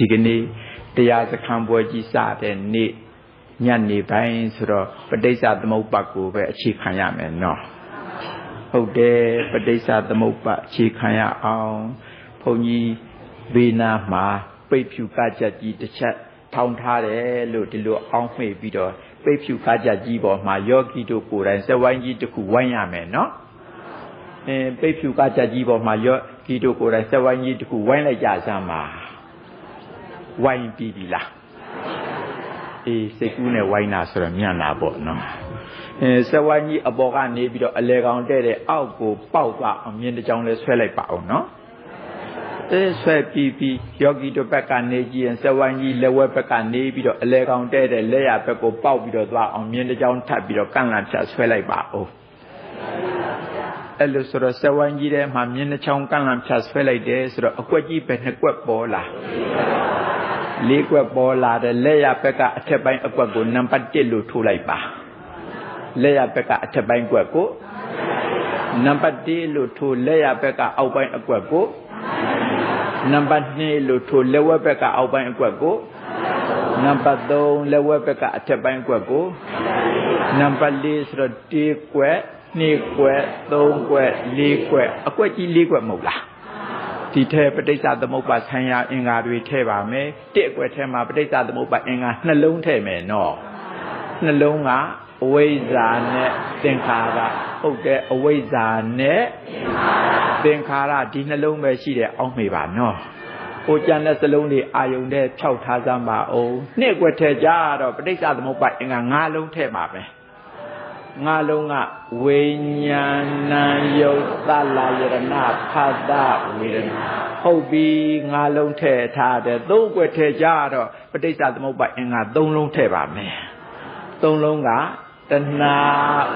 ဒီကနေ့တရားစခန်းပွဲကြီးစတဲ့နေ့ညနေပိုင်းဆိုတော့ပဋိစ္စသမုပ္ပါကိုပဲအခြေခံရမယ်နော်ဟုတ်တယ်ပဋိစ္စသမုပ္ပါအခြေခံရအောင်ဘုန်းကြီးဘေးနာမှာပိတ်ဖြူကကြကြီးတစ်ချက်ထောင်ထားတယ်လို့ဒီလိုအောင်းမှေ့ပြီးတော့ပိတ်ဖြူကကြကြီးပေါ်မှာယောဂီတို့ကိုယ်တိုင်စက်ဝိုင်းကြီးတစ်ခုဝိုင်းရမယ်နော်ပိတ်ဖြူကကြကြီးပေါ်မှာယောဂီတို့ကိုယ်တိုင်စက်ဝိုင်းကြီးတစ်ခုဝိုင်းလိုက်ကြစမ်းပါဝိုင်းပြီးပြီလားစိတ်ကူးနဲ့ဝိုင်းတာဆိုတော့မြန်လာပေါ့နော်စက်ဝိုင်းကြီးအပေါ်ကနေပြီးတော့အလဲကောင်တဲ့တဲ့အောက်ကိုပေါက်သွားအောင်မြင်းတစ်ကြောင်းလဲဆွဲလိုက်ပါအောင်နော်ဆွဲပြီးယောဂီတို့ဘက်ကနေကြည့်ရင်စက်ဝိုင်းကြီးလက်ဝဲဘက်ကနေပြီးတော့အလဲကောင်တဲ့တဲ့လက်ရဘက်ကိုပေါက်ပြီးတော့သွားအောင်မြင်းတစ်ကြောင်းထပ်ပြီးတော့ကန့်လန့်ဖြတ်ဆွဲလိုက်ပါဦးအဲ့လိုဆိုတော့စက်ဝိုင်းကြီးထဲမှာမြင်းတစ်ချောင်းကန့်လန့်ဖြတ်ဆွဲလိုက်တယ်ဆိုတော့အကွက်ကြီးပဲနှစ်ကွက်ပေါ်လာလေးကွက်ပေါ်လာတယ်လက်ရဘက်ကအထက်ပိုင်းအကွက်ကိုနံပါတ်1လို့ထိုးလိုက်ပါလက်ရဘက်ကအထက်ပိုင်းကွက်ကိုနံပါတ်1လို့ထိုးလက်ရဘက်ကအောက်ပိုင်းအကွက်ကိုနံပါတ်2လို့ထိုးလက်ဝဲဘက်ကအောက်ပိုင်းအကွက်ကိုနံပါတ်3လက်ဝဲဘက်ကအထက်ပိုင်းအကွက်ကိုနံပါတ်4ဆိုတော့1ကွက်2ကွက်3ကွက်4ကွက်အကွက်ကြီး4ကွက်မဟုတ်လားဒီထဲပဋိစ္စသမုပ္ပါဆံရအင်္ဂါတွေထည့်ပါမယ်တစ်အကွက်ထဲမှာပဋိစ္စသမုပ္ပါအင်္ဂါနှလုံးထည့်မယ်နော်နှလုံးကအဝိဇ္ဇာနဲ့သင်္ခါရဟုတ်တယ်အဝိဇ္ဇာနဲ့သင်္ခါရဒီနှလုံးပဲရှိတယ်အောက်မေ့ပါနော်ဟိုကျန်တဲ့စလုံးတွေအာယုန်တဲ့ဖြောက်ထားစမ်းပါအောင်နှစ်အကွက်ထဲကြတော့ပဋိစ္စသမုပ္ပါအင်္ဂါ5လုံးထည့်ပါမယ်5လုံးကဝိညာဏယုတ်သလယရဏဖတ်တဝေဒနာဟုတ်ပြီ5လုံးထည့်ထားတယ်3ကွက်ထည့်ကြတော့ပဋိစ္စသမုပ္ပါအင်္ဂါ3လုံးထည့်ပါမယ်3လုံးကတဏှာ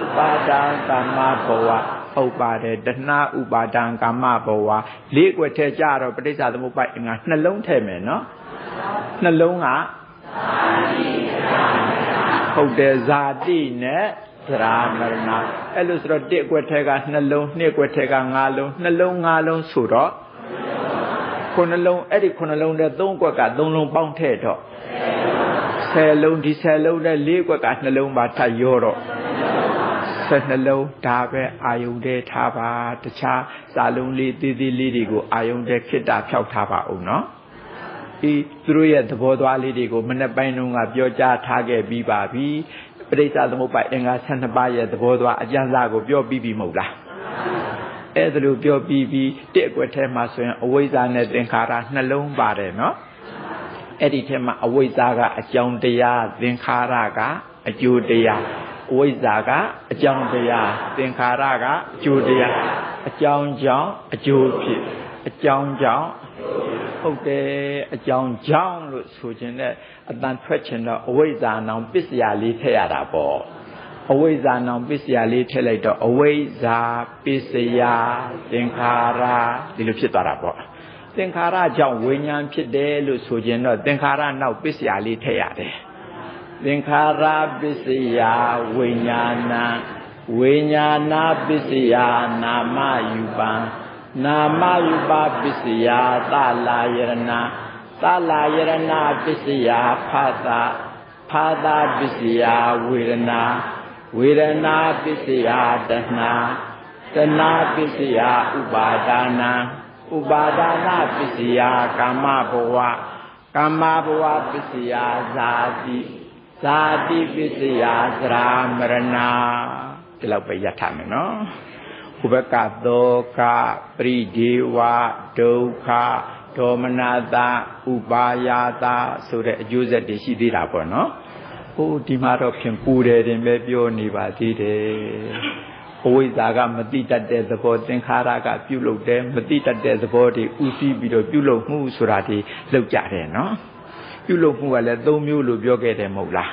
ဥပါဒံကာမဘဝဟုတ်ပါတယ်တဏှာဥပါဒံကာမဘဝ4ကွက်ထည့်ကြတော့ပဋိစ္စသမုပ္ပါအင်္ဂါ2လုံးထည့်မယ်နော်2လုံးကဟုတ်တယ်ဇာတိနဲ့သရမရဏအဲ့လိုဆိုတော့1ကွက်ထဲက2လုံး2ကွက်ထဲက5လုံး2လုံး5လုံးဆိုတော့9လုံးအဲ့ဒီ9လုံးနဲ့3ကွက်က3လုံးပေါင်းထည့်တော့10လုံးဒီ10လုံးနဲ့4ကွက်က2လုံးပါထပ်ရောတော့12လုံးဒါပဲအာယုန်တဲ့ထားပါတခြားစာလုံးလေးသေးသေးလေးတွေကိုအာယုန်တဲ့ခိတ္တဖြောက်ထားပါဦးနော်သူတို့ရဲ့သဘောသွားလေးတွေကိုမနေ့ပိုင်းတုန်းကပြောကြားထားခဲ့ပြီးပါပြီပဋိစ္စသမုပ္ပါအင်္ဂါ12ပါးရဲ့သဘောသွားအကျဉ်းစာကိုပြောပြီးပြီမဟုတ်လားအဲ့ဒါလိုပြောပြီးတစ်အကွက်ထဲမှာဆိုရင်အဝိဇ္ဇာနဲ့သင်္ခါရနှလုံးပါတယ်နော်အဲ့ဒီထဲမှာအဝိဇ္ဇာကအကြောင်းတရားသင်္ခါရကအကျိုးတရားအဝိဇ္ဇာကအကြောင်းတရားသင်္ခါရကအကျိုးတရားအကြောင်းကြောင့်အကျိုးဖြစ်အကြောင်းကြောင့်ဟုတ်တယ်အကြောင်းကြောင့်လို့ဆိုခြင်းနဲ့အတန်ထွက်ခြင်းတော့အဝိဇ္ဇာနောင်ပစ္စယလေးထည့်ရတာပေါ့အဝိဇ္ဇာနောင်ပစ္စယလေးထည့်လိုက်တော့အဝိဇ္ဇာပစ္စယသင်္ခါရဒီလိုဖြစ်သွားတာပေါ့သင်္ခါရကြောင့်ဝိညာဉ်ဖြစ်တယ်လို့ဆိုခြင်းတော့သင်္ခါရနောက်ပစ္စယလေးထည့်ရတယ်သင်္ခါရပစ္စယဝိညာဏဝိညာဏပစ္စယနာမယူပံနာမယူပပစ္စယသလာယရဏသလာယရဏပစ္စယဖာသာပစ္စယဝေဒနာဝေဒနာပစ္စယတဏှာတဏှာပစ္စယဥပါဒါနံဥပါဒါနပစ္စယကာမဘဝကာမဘဝပစ္စယဇာတိဇာတိပစ္စယသရမရဏဒီလောက်ပဲရထားမယ်နော်ဥပကသောကပရိဒေဝဒုက္ခဒေါမနတာဥပါယတာဆိုတဲ့အကျိုးဆက်တွေရှိသေးတာပေါ့နော်ဟိုဒီမှာတော့ဖြင့်ပူတယ်တင်ပဲပြောနေပါသေးတယ်အဝိဇ္ဇာကမတိတတ်တဲ့သဘောသင်္ခါရကပြုလုပ်တယ်မတိတတ်တဲ့သဘောတွေဥသိပြီးတော့ပြုလုပ်မှုဆိုတာဒီလောက်ကြတယ်နော်ပြုလုပ်မှုကလည်း၃မျိုးလို့ပြောခဲ့တယ်မဟုတ်လား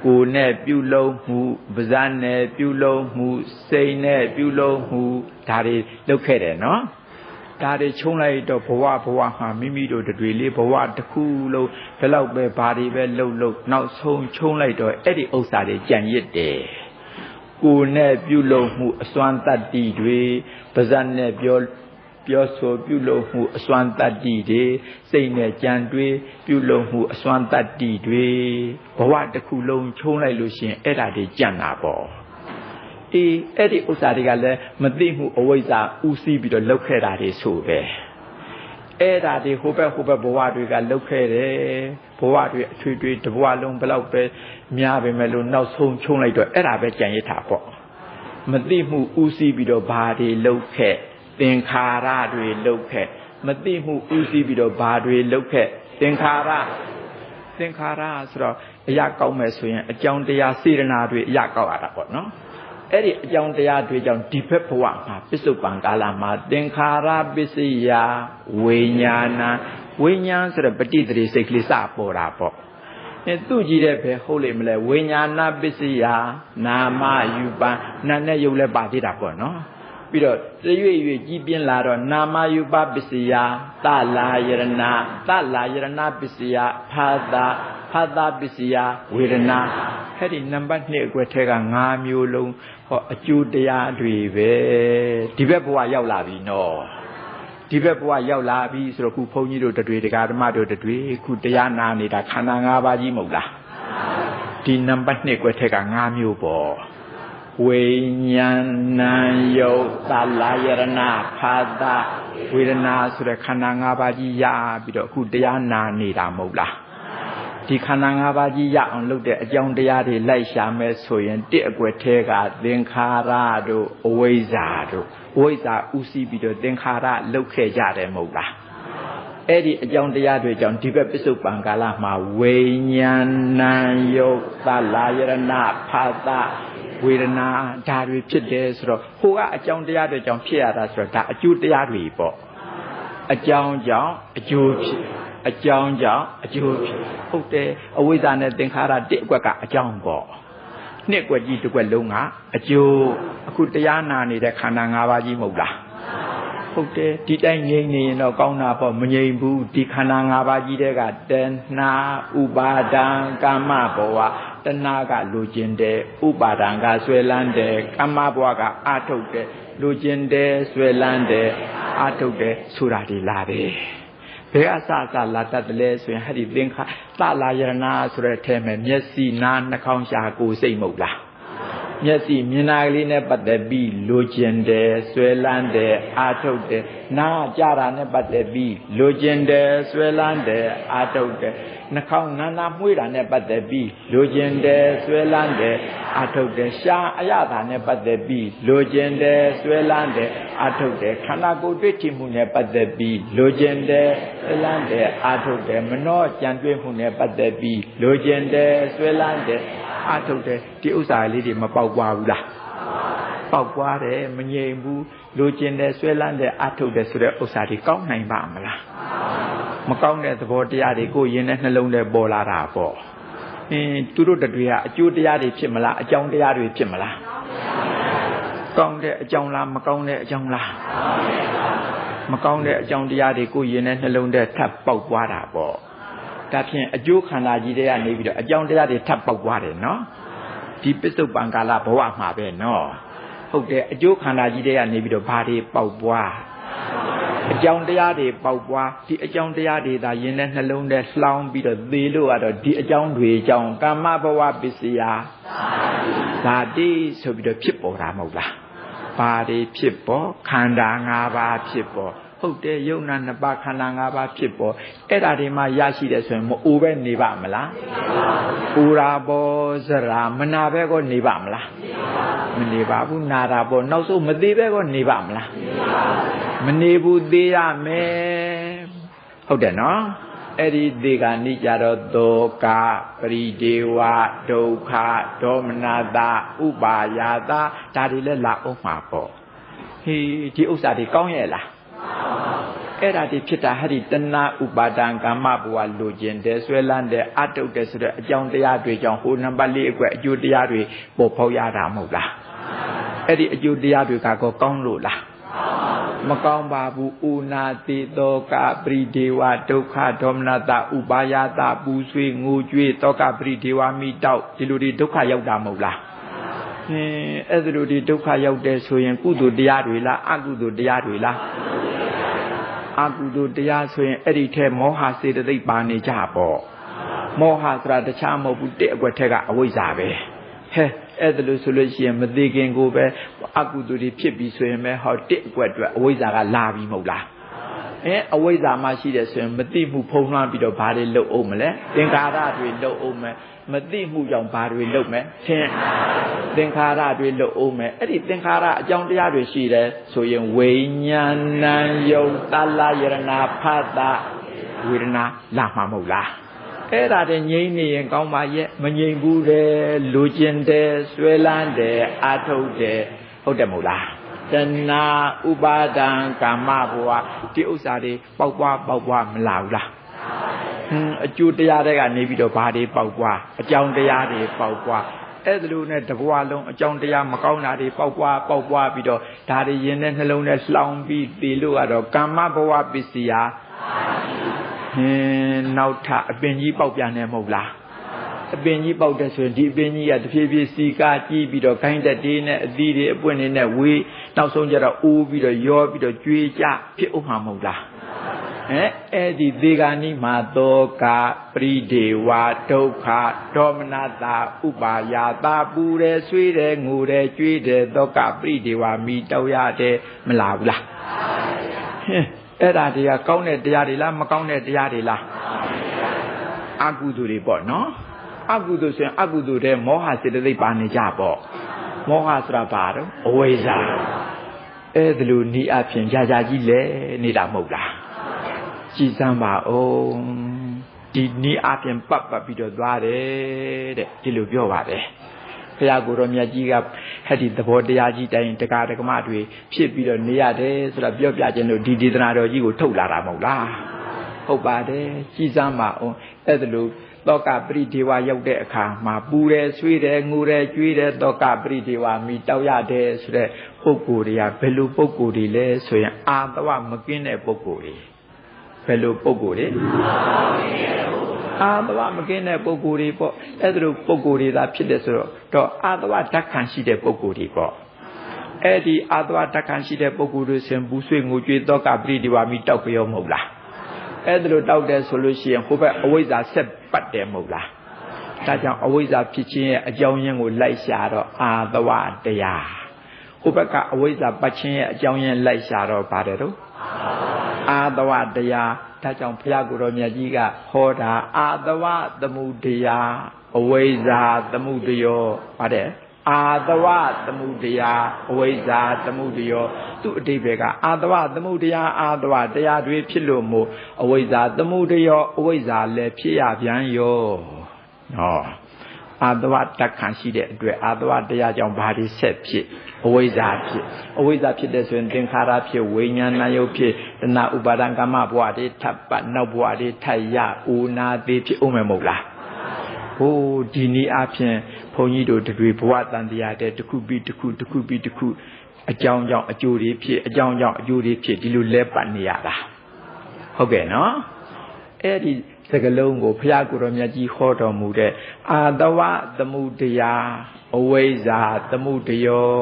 ကိုယ်နဲ့ပြုလုပ်မှုပါးစပ်နဲ့ပြုလုပ်မှုစိတ်နဲ့ပြုလုပ်မှုဒါတွေလုပ်ခဲ့တယ်နော်ဒါတွေချုံလိုက်တော့ဘဝမှာမိမိတို့တွေလေးဘဝတစ်ခုလုံးဘယ်တော့ပဲဘာတွေပဲလှုပ်နောက်ဆုံးချုံလိုက်တော့အဲ့ဒီဥစ္စာတွေကြံရစ်တယ်ကိုယ်နဲ့ပြုလုပ်မှုအစွမ်းတတ္တိတွေပါးစပ်နဲ့ပြော ပြောဆိုပြုလုပ်မှုအစွမ်းတတ္တိတွေစိတ်နဲ့ကြံတွေးပြုလုပ်မှုအစွမ်းတတ္တိတွေဘဝတစ်ခုလုံးချုံးလိုက်လို့ရှိရင်အဲ့ဒါတွေကြံ့တာပေါ့အေးအဲ့ဒီဥစ္စာတွေကလည်းမသိမှုအဝိဇ္ဇာဥသိပြီးတော့လောက်ခဲ့တာတွေဆိုပဲအဲ့ဒါတွေဟိုဘက်ဘဝတွေကလောက်ခဲ့တယ်ဘဝတွေအထွေထွေတစ်ဘဝလုံးဘယ်လောက်ပဲများပဲမဲ့လို့နောက်ဆုံးချုံးလိုက်တော့အဲ့ဒါပဲကြံရစ်တာပေါ့မသိမှုဥသိပြီးတော့ဘာတွေလောက်ခဲ့သင်္ခါရတွေလောက်ခဲ့မသိမှုဥသိပြီးတော့ဘာတွေလောက်ခဲ့သင်္ခါရဆိုတော့အရာကောက်မဲ့ဆိုရင်အကြောင်းတရားစေတနာတွေအရာကောက်ရတာပေါ့နော်အဲ့ဒီအကြောင်းတရားတွေကြောင့်ဒီဘက်ဘဝမှာပစ္စုပန်ကာလမှာသင်္ခါရပစ္စယဝိညာဏဝိညာဉ်ဆိုတဲ့ပဋိသန္ဓေစိတ်ကလေးစပေါ်တာပေါ့အဲသူ့ကြည့်တဲ့ဘယ်ဟုတ်လိမ့်မလဲဝိညာဏပစ္စယနာမယူပန်နာနဲ့ယုတ်လည်းပါသေးတာပေါ့နော်ပြီးတော့တရွေ့ကြီးပြင်းလာတော့နာမယူပပစ္စယသလာယရဏပစ္စယဖာသာပစ္စယဝေဒနာအဲ့ဒီနံပါတ်2အကွက်ထဲက5မျိုးလုံးဟောအကျိုးတရားတွေပဲဒီဘက်ဘဝရောက်လာပြီနော်ဒီဘက်ဘဝရောက်လာပြီဆိုတော့ခုဘုန်းကြီးတို့တွေတရားဓမ္မတို့တွေခုတရားနာနေတာခန္ဓာ5ပါးကြီးမဟုတ်လားဒီနံပါတ်2ကွက်ထဲက5မျိုးပေါ့ဝိညာဏယုတ်သလာယရဏဖာသာဝေဒနာဆိုတဲ့ခန္ဓာ5ပါးကြီးရပြီးတော့အခုတရားနာနေတာမဟုတ်လားဒီခန္ဓာ5ပါးကြီးရအောင်လုပ်တဲ့အကြောင်းတရားတွေလိုက်ရှာမယ်ဆိုရင်တစ်အကွက်ထဲကသင်္ခါရတို့အဝိဇ္ဇာတို့ဝိဇ္ဇာဥသိပြီးတော့သင်္ခါရလုပ်ခဲ့ကြတယ်မဟုတ်လားအဲ့ဒီအကြောင်းတရားတွေကြောင့်ဒီဘက်ပစ္စုပန်ကာလမှာဝိညာဏယုတ်သလာယရဏဖာသာဝေဒနာဒါတွေဖြစ်တယ်ဆိုတော့ဟိုကအကြောင်းတရားတွေကြောင့်ဖြစ်ရတာဆိုတော့ဒါအကျိုးတရားတွေပေါ့အကြောင်းကြောင့်အကျိုးဖြစ်အကြောင်းကြောင့်အကျိုးဖြစ်ဟုတ်တယ်အဝိဇ္ဇာနဲ့သင်္ခါရတစ်အကွက်ကအကြောင်းပေါ့နှစ်ကွက်ကြီးတစ်ကွက်လုံးကအကျိုးအခုတရားနာနေတဲ့ခန္ဓာ5ပါးကြီးမဟုတ်လားဟုတ်တယ်ဒီတိုင်းငြိမ်နေရင်တော့ကောင်းတာပေါ့မငြိမ်ဘူးဒီခန္ဓာ5ပါးကြီးတဲ့ကတဏှာဥပါဒံကာမဘဝတဏှာကလိုချင်တယ်ဥပါဒံကဆွဲလန်းတယ်ကာမဘဝကအာထုတ်တယ်လိုချင်တယ်ဆွဲလန်းတယ်အာထုတ်တယ်ဆိုတာဒီလာတယ်ဘယ်အစလာတတ်တယ်လဲဆိုရင်ဟဲ့ဒီသင်္ခါသလာယရဏဆိုတဲ့အထဲမှာမျက်စိနားနှာခေါင်းရှာကိုယ်စိတ်မဟုတ်လားမျက်စိမြင်တာကလေးနဲ့ပတ်သက်ပြီးလိုချင်တယ်ဆွဲလန်းတယ်အာထုတ်တယ်နားကြားတာနဲ့ပတ်သက်ပြီးလိုချင်တယ်ဆွဲလန်းတယ်အာထုတ်တယ်နှာခေါင်းနာမွှေးတာနဲ့ပတ်သက်ပြီးလိုချင်တယ်ဆွဲလန်းတယ်အာထုတ်တယ်ရှားအရသာနဲ့ပတ်သက်ပြီးလိုချင်တယ်ဆွဲလန်းတယ်အာထုတ်တယ်ခန္ဓာကိုယ်တွေ့ထိမှုနဲ့ပတ်သက်ပြီးလိုချင်တယ်ဆွဲလန်းတယ်အာထုတ်တယ်မနှောကြံတွေ့မှုနဲ့ပတ်သက်ပြီးလိုချင်တယ်ဆွဲလန်းတယ်အာထုတ်တယ်ဒီဥစ္စာလေးတွေမပေါက်ပွားဘူးလားပေါက်ပွားတယ်မငြိမ်ဘူးလိုချင်တယ်ဆွဲလန်းတယ်အာထုတ်တယ်ဆိုတဲ့ဥစ္စာတွေကောင်းနိုင်ပါမလားမကောင်းတဲ့သဘောတရားတွေကိုယင်တဲ့နှလုံးထဲပေါ်လာတာပေါ့သူတို့တွေကအကျိုးတရားတွေဖြစ်မလားအကြောင်းတရားတွေဖြစ်မလားကောင်းတဲ့အကြောင်းလားမကောင်းတဲ့အကြောင်းလားမကောင်းတဲ့အကြောင်းတရားတွေကိုယင်တဲ့နှလုံးထဲထပ်ပေါက်ပွားတာပေါ့ဒါဖြင့်အကျိုးခန္ဓာကြီးတွေကနေပြီးတော့အကြောင်းတရားတွေထပ်ပေါက်ပွားတယ်နော်ဒီပစ္စုပန်ကာလဘဝမှာပဲနော်ဟုတ်တယ်အကျိုးခန္ဓာကြီးတွေကနေပြီးတော့ဘာတွေပေါက်ပွားအကြောင်းတရားတွေပေါက်ပွားဒီအကြောင်းတရားတွေဒါယင်တဲ့နှလုံးထဲလှောင်းပြီးတော့သေလို့ရတော့ဒီအကြောင်းတွေကြောင့်ကာမဘဝပစ္စယဇာတိဆိုပြီးတော့ဖြစ်ပေါ်တာမဟုတ်လားဘာတွေဖြစ်ပေါ်ခန္ဓာ5ပါးဖြစ်ပေါ်ဟုတ်တယ်ယုံနာ2ပါးခန္ဓာ5ပါးဖြစ်ပေါ်အဲ့ဒါတွေမှရရှိတယ်ဆိုရင်မအိုပဲနေပါမလားပူရာဘောဇရာမနာပဲကိုနေပါမလားမနေပါဘူးနာတာပေါ့နောက်ဆုံးမသေးပဲကိုနေပါမလားမနေဘူးသေးရမယ်ဟုတ်တယ်နော်အဲ့ဒီသေကနိကြတော့သောကပရိဒေဝဒုက္ခဒေါမနတာဥပါယတာဒါတွေလည်းလာအောင်မှာပေါ့ဟေးဒီဥစ္စာတွေကောင်းရဲ့လားအဲ့ဒါဒီဖြစ်တာဟဲ့ဒီတဏှာဥပါဒံကာမဘဝလိုခြင်းတဲ့ဆွဲလန်းတဲ့အတုတ်တဲ့ဆိုတဲ့အကြောင်းတရားတွေကြောင့်ဟိုနံပါတ်4အကွက်အကျိုးတရားတွေပေါ်ပေါက်ရတာမဟုတ်လားအဲ့ဒီအကျိုးတရားတွေကကောင်းလို့လားမကောင်းပါဘူးဥနာတိတောကပရိဒေဝဒုက္ခဒေါမနတာဥပါယတာပူဆွေးငိုကြွေးတောကပရိဒေဝမိတောက်ဒီလိုတွေဒုက္ခရောက်တာမဟုတ်လားအဲ့ဒီလိုတွေဒုက္ခရောက်တဲ့ဆိုရင်ကုသိုလ်တရားတွေလားအကုသိုလ်တရားတွေလား အာကုသိုလ်တရားဆိုရင်အဲ့ဒီထဲမောဟစေတသိက်ပါနေကြပေါ့မောဟဆိုတာတခြားမဟုတ်ဘူးတစ်အကွက်ထဲကအဝိဇ္ဇာပဲဟဲ့အဲ့ဒါလို့ဆိုလို့ရှိရင်မသိခင်ကိုပဲအကုသိုလ်တွေဖြစ်ပြီးဆိုရင်ပဲဟောတစ်အကွက်အတွက်အဝိဇ္ဇာကလာပြီးမဟုတ်လားအဝိဇ္ဇာမှရှိတယ်ဆိုရင်မသိမှုဖုံးလွှမ်းပြီးတော့ဘာတွေလုပ်အောင်မလဲသင်္ခါရတွေလုပ်အောင်မယ်မသိမှုကြောင့်ဘာတွေလုပ်မယ်သင်္ခါရတွေလုပ်အောင်မယ်အဲ့ဒီသင်္ခါရအကြောင်းတရားတွေရှိတယ်ဆိုရင်ဝိညာဏယုတ်တလယရဏဖတ်တာဝေဒနာလာမှာမဟုတ်လားအဲ့ဒါတည်းငြိမ့်နေရင်ကောင်းပါရဲ့မငြိမ့်ဘူးတဲ့လူကျင်တယ်ဆွဲလန်းတယ်အာထုတ်တယ်ဟုတ်တယ်မဟုတ်လားတဏှာဥပါဒံကာမဘဝဒီဥစ္စာတွေပေါက်ပွားမလာဘူးလားအကျိုးတရားတွေကနေပြီးတော့ဘာတွေပေါက်ပွားအကြောင်းတရားတွေပေါက်ပွားအဲ့ဒါလိုနဲ့တဘဝလုံးအကြောင်းတရားမကောင်းတာတွေပေါက်ပွားပြီးတော့ဒါတွေရင်ထဲနှလုံးထဲလှောင်ပြီးတည်လို့ကတော့ကာမဘဝပစ္စည်းဟာနောက်ထအပင်ကြီးပေါက်ပြန်နေမဟုတ်လားအပင်ကြီးပေါက်တဲ့ဆိုရင်ဒီအပင်ကြီးကတဖြည်းဖြည်းစီကားကြီးပြီးတော့ခိုင်းတဲ့တေးနဲ့အသီးတွေအပွင့်တွေနဲ့ဝေးနောက်ဆုံးကျတော့အိုးပြီးတော့ရောပြီးတော့ကျွေးကြဖြစ်ဥမှာမဟုတ်လားအဲ့ဒီသေဂာနိမာသောကပရိဒေဝဒုက္ခဒေါမနတာဥပါယာတာပူတယ်ဆွေးတယ်ငိုတယ်ကြွေးတယ်သောကပရိဒေဝမိတောက်ရတယ်မလားဘူးလားအဲ့ဒါတွေကကောင်းတဲ့တရားတွေလားမကောင်းတဲ့တရားတွေလားအကုသိုလ်တွေပေါ့နော်အကုသိုလ်ဆိုရင်အကုသိုလ်တဲ့မောဟစေတသိက်ပါနေကြပေါ့မောဟဆိုတာဘာတော့အဝိဇ္ဇာအဲ့ဒါလိုဤအဖြစ်ကြာကြီးလဲနေတာမဟုတ်လားကြည်စမ်းပါအောင်ဒီဤအဖြစ်ပတ်ပြီးတော့သွားတယ်တဲ့ဒီလိုပြောပါတယ်ဘုရားကိုယ်တော်မြတ်ကြီးကဟဲ့ဒီသဘောတရားကြီးတိုင်းတရားဓမ္မတွေဖြစ်ပြီးတော့နေရတယ်ဆိုတော့ပြောပြခြင်းလို့ဒီဒေသနာတော်ကြီးကိုထုတ်လာတာမဟုတ်လားဟုတ်ပါတယ်ကြည်စမ်းပါအောင်အဲ့ဒါလိုသောကပရိဒေဝရောက်တဲ့အခါမှာပူတယ်ဆွေးတယ်ငိုတယ်ကြွေးတယ်သောကပရိဒေဝမိတောက်ရတယ်ဆိုတဲ့ပုဂ္ဂိုလ်တွေကဘယ်လိုပုဂ္ဂိုလ်တွေလဲဆိုရင်အာတဝမကင်းတဲ့ပုဂ္ဂိုလ်တွေဘယ်လိုပုဂ္ဂိုလ်တွေအာတဝမကင်းတဲ့ပုဂ္ဂိုလ်တွေပေါ့အဲ့ဒါလိုပုဂ္ဂိုလ်တွေသာဖြစ်တယ်ဆိုတော့အာတဝဓာတ်ခံရှိတဲ့ပုဂ္ဂိုလ်တွေပေါ့အဲ့ဒီအာတဝဓာတ်ခံရှိတဲ့ပုဂ္ဂိုလ်တွေစင်ဘူးဆွေးငိုကြွေးသောကပရိဒေဝမိတောက်ပြောမဟုတ်လားအဲ့ဒါလိုတောက်တယ်ဆိုလို့ရှိရင်ဟိုဘက်အဝိဇ္ဇာဆက်ပတ်တယ်မဟုတ်လားဒါကြောင့်အဝိဇ္ဇာဖြစ်ခြင်းရဲ့အကြောင်းရင်းကိုလိုက်ရှာတော့အာတဝတရားဟိုဘက်ကအဝိဇ္ဇာပတ်ခြင်းရဲ့အကြောင်းရင်းလိုက်ရှာတော့ပါတယ်တော့အာတဝတရားဒါကြောင့်ဘုရားကိုယ်တော်မြတ်ကြီးကဟောတာအာတဝသမုဒယအဝိဇ္ဇာသမုဒယောပါတယ်အာတဝသမုဒယအဝိဇ္ဇာသမုဒယောသူ့အတိပ္ပယ်ကအာတဝသမုဒယအာတဝတရားတွေဖြစ်လို့မို့အဝိဇ္ဇာသမုဒယောအဝိဇ္ဇာလည်းဖြစ်ရပြန်ရောဟောအာတဝတက္ခံရှိတဲ့အတွက်အာတဝတရားကြောင့်ဘာတွေဆက်ဖြစ်အဝိဇ္ဇာဖြစ်အဝိဇ္ဇာဖြစ်တဲ့ဆိုရင်သင်္ခါရဖြစ်ဝိညာဏယုတ်ဖြစ်တဏှာဥပါဒံကာမဘဝတွေထပ်ပတ်နောက်ဘဝတွေထပ်ရဥနာသေးဖြစ်အောင်မယ်မဟုတ်လားဟိုဒီနည်းအပြင်ဘုန်းကြီးတို့တွေဘဝတန်တရားတဲ့တစ်ခုပြီးတစ်ခုတစ်ခုပြီးတစ်ခုအကြောင်းကြောင့်အကျိုးတွေဖြစ်အကြောင်းကြောင့်အကျိုးတွေဖြစ်ဒီလိုလဲပတ်နေရတာဟုတ်ကဲ့နော်အဲ့ဒီစကလုံးကိုဘုရားကိုယ်တော်မြတ်ကြီးဟောတော်မူတဲ့အာတဝသမုဒယအဝိဇ္ဇာသမုဒယော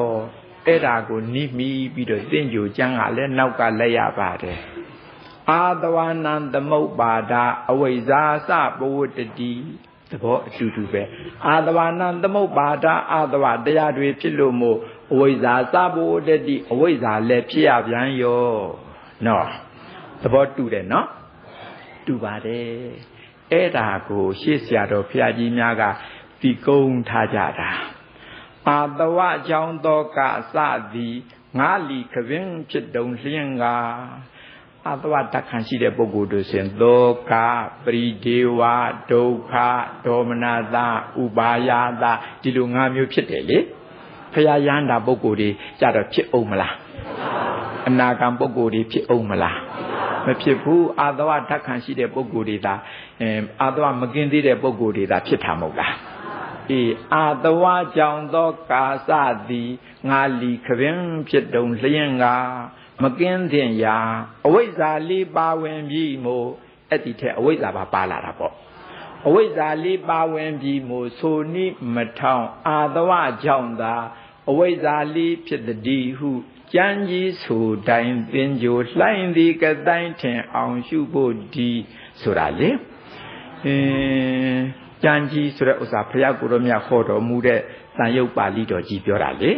အဲ့ဒါကိုနိမိပြီးတော့သင်္ကြန်ကျမ်းကလည်းနောက်ကလက်ရပါတယ်အာတဝနံသမုပ္ပါဒအဝိဇ္ဇာစပဝတ္တိသဘောအတူတူပဲအာတဝနံသမုပ္ပါဒအာတဝတရားတွေဖြစ်လို့မို့အဝိဇ္ဇာစပဝတ္တိအဝိဇ္ဇာလည်းဖြစ်ရပြန်ရောနော်သဘောတူတယ်နော်တူပါတယ်အဲ့ဒါကိုရှေ့ဆရာတော်ဘုရားကြီးများကဒီကုန်းထားကြတာအာတဝအကြောင်းသောကစသည်ငါလီခဝင်းဖြစ်တုံလျင်းကအာတဝဓာတ်ခံရှိတဲ့ပုဂ္ဂိုလ်တို့ဆိုရင်သောကပရိဒေဝဒုက္ခဒေါမနတာဥပါယာတာဒီလို၅မျိုးဖြစ်တယ်လေဘုရားရဟန္တာပုဂ္ဂိုလ်တွေကြတော့ဖြစ်အောင်မလားအနာဂံပုဂ္ဂိုလ်တွေဖြစ်အောင်မလားမဖြစ်ဘူးအာတဝဓာတ်ခံရှိတဲ့ပုဂ္ဂိုလ်တွေသာအာတဝမကင်းသေးတဲ့ပုဂ္ဂိုလ်တွေသာဖြစ်တာမဟုတ်လားအာတဝကြောင့်သောကာစသည်ငါလီခပင်ဖြစ်တုံလျင်ကမကင်းတဲ့ရာအဝိဇ္ဇာလေးပါဝင်ပြီးမို့အဲ့ဒီထဲအဝိဇ္ဇာပါလာတာပေါ့အဝိဇ္ဇာလေးပါဝင်ပြီးမို့ဆိုနိမထောင်အာတဝကြောင့်သာ အဝိဇ္ဇာလေးဖြစ်သည်ဟုကြံကြီးဆိုတိုင်းသင်ကြိုလှိုင်းသည်ကတိုင်းထင်အောင်ရှုဖို့ဒီဆိုတာလေကြံကြီးဆိုတဲ့ဥစ္စာဘုရားကိုယ်တော်မြတ်ဟောတော်မူတဲ့သံယုတ်ပါဠိတော်ကြီးပြောတာလေ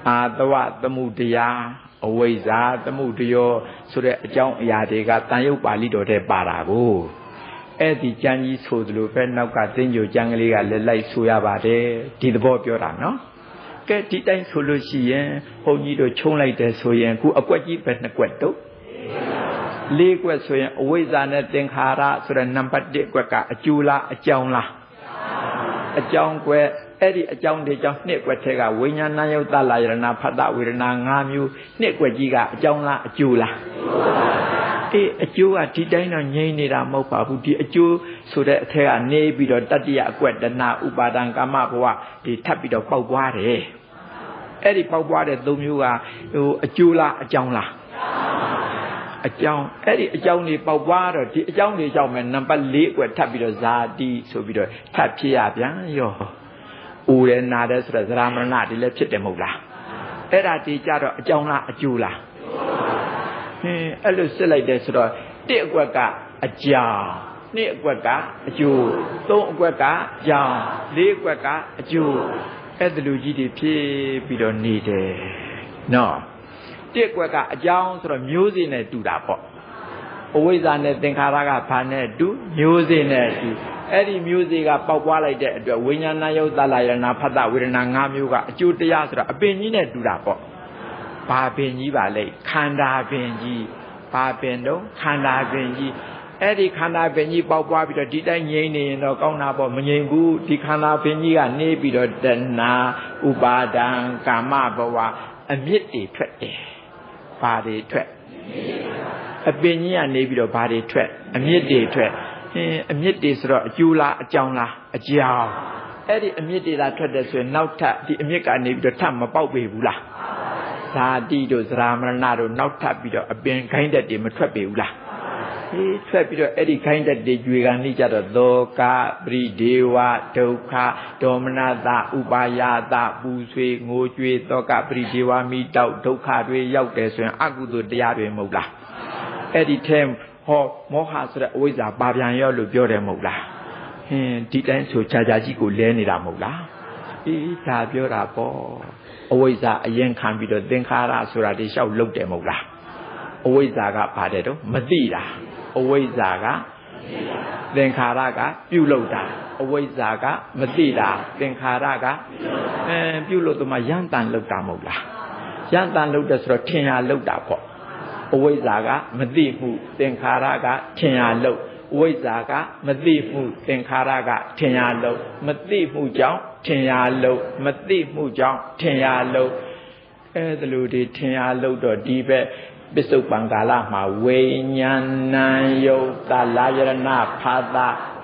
အာတဝသမှုတရားအဝိဇ္ဇာသမှုတယောဆိုတဲ့အကြောင်းအရာတွေကတန်ရုပ်ပါဠိတော်ထဲပါတာကိုအဲ့ဒီကြံကြီးဆိုသလိုပဲနောက်ကသင်္ကြန်ကြံကလေးကလည်းလိုက်ဆိုရပါတယ်ဒီသဘောပြောတာနော်ကဲဒီတိုင်းဆိုလို့ရှိရင်ဘုန်းကြီးတို့ခြုံလိုက်တယ်ဆိုရင်ခုအကွက်ကြီးပဲနှစ်ကွက်တော့လေးကွက်ဆိုရင်အဝိဇ္ဇာနဲ့သင်္ခါရဆိုတဲ့နံပါတ်1ကွက်ကအကျိုးလားအကြောင်းလားအကြောင်းကွက်အဲ့ဒီအကြောင်းတွေကြောင့်နှစ်ကွက်ထဲကဝိညာဏယုတ်တလာယရဏဖတ်တဝေဒနာ5မျိုးနှစ်ကွက်ကြီးကအကြောင်းလားအကျိုးလားအကျိုးကဒီတိုင်းတော့ငြိမ့်နေတာမဟုတ်ပါဘူးဒီအကျိုးဆိုတဲ့အထက်ကနေပြီးတော့တတ္တိယအကွက်တဏဥပါဒံကာမဘဝဒီထပ်ပြီးတော့ပေါက်ပွားတယ်အဲ့ဒီပေါက်ပွားတဲ့3မျိုးကအကျိုးလားအကြောင်းလားအကြောင်းအဲ့ဒီအကြောင်းတွေပေါက်ပွားတော့ဒီအကြောင်းတွေကြောင့်မယ်နံပါတ်4အကွက်ထပ်ပြီးတော့ဇာတိဆိုပြီးတော့ထပ်ဖြစ်ရပြန်ရောဦးရဲနာတဲ့ဆိုတော့ဇရာမရဏဒီလည်းဖြစ်တယ်မဟုတ်လားအဲ့ဒါဒီကြတော့အကြောင်းလားအကျိုးလားအဲ့လိုစစ်လိုက်တယ်ဆိုတော့1အကွက်ကအကြောင်း2အကွက်ကအကျိုး3အကွက်ကအကြောင်း4အကွက်ကအကျိုးအဲ့ဒီလူကြီးတွေဖြစ်ပြီးတော့နေတယ်နော်1အကွက်ကအကြောင်းဆိုတော့မျိုးစေ့နဲ့တူတာပေါ့အဝိဇ္ဇာနဲ့သင်္ခါရကဘာနဲ့တူမျိုးစေ့နဲ့တူအဲ့ဒီမျိုးစေ့ကပေါက်ပွားလိုက်တဲ့အတွက်ဝိညာဏယုတ်တလာယရဏဖတ်တဝေဒနာ5မျိုးကအကျိုးတရားဆိုတော့အပင်ကြီးနဲ့တူတာပေါ့ဘာပင်ကြီးပါလဲခန္ဓာပင်ကြီးဘာပင်တော့ခန္ဓာပင်ကြီးအဲ့ဒီခန္ဓာပင်ကြီးပေါက်ပွားပြီးတော့ဒီတိုင်းငြိမ့်နေရင်တော့ကောင်းတာပေါ့မငြိမ့်ဘူးဒီခန္ဓာပင်ကြီးကနေပြီးတော့တဏှာဥပါဒံကာမဘဝအမြစ်တွေထွက်တယ်ဘာတွေထွက်အပင်ကြီးကနေပြီးတော့ဘာတွေထွက်အမြစ်တွေထွက်အမြစ်တွေဆိုတော့အကျိုးလားအကြောင်းလားအကြောင်းအဲ့ဒီအမြစ်တွေသာထွက်တယ်ဆိုရင်နောက်ထပ်ဒီအမြစ်ကနေပြီးတော့ထပ်မပေါက်ပေဘူးလားဇာတိတို့ဇရာမရဏတို့နောက်ထပ်ပြီးတော့အပင်ခိုင်းတဲ့တွေမထွက်ပေဘူးလားထွက်ပြီးတော့အဲ့ဒီခိုင်းတဲ့တွေကြွေကနေကြတော့သောကပရိဒေဝဒုက္ခဒေါမနတဥပါယတပူဆွေငိုကြွေသောကပရိဒေဝမိတောက်ဒုက္ခတွေရောက်တယ်ဆိုရင်အကုသိုလ်တရားတွေမဟုတ်လားအဲ့ဒီထဲဟောမောဟဆိုတဲ့အဝိဇ္ဇာပါပြန်ရောလို့ပြောတယ်မဟုတ်လားဒီတိုင်းဆိုခြားခြားကြီးကိုလဲနေတာမဟုတ်လားဒါပြောတာပေါ့အဝိဇ္ဇာအရင်ခံပြီးတော့သင်္ခါရဆိုတာတွေလျှောက်လုတ်တယ်မဟုတ်လားအဝိဇ္ဇာကဘာတဲ့တော့မသိတာအဝိဇ္ဇာကသင်္ခါရကပြုလုပ်တာအဝိဇ္ဇာကမသိတာသင်္ခါရကပြုလုပ်တော့မှယန္တန်လုပ်တာမဟုတ်လားယန္တန်လုပ်တယ်ဆိုတော့ထင်ရလုပ်တာပေါ့အဝိဇ္ဇာကမသိမှုသင်္ခါရကထင်ရလုပ်အဝိဇ္ဇာကမသိမှုသင်္ခါရကထင်ရလုပ်မသိမှုကြောင့်ထင်ရလုပ်မသိမှုကြောင့်ထင်ရလုပ်အဲ့ဒါလိုဒီထင်ရလုပ်တော့ဒီဘက်ပစ္စုပန်ကာလမှာဝိညာဏယုတ်တလာယရဏဖာသ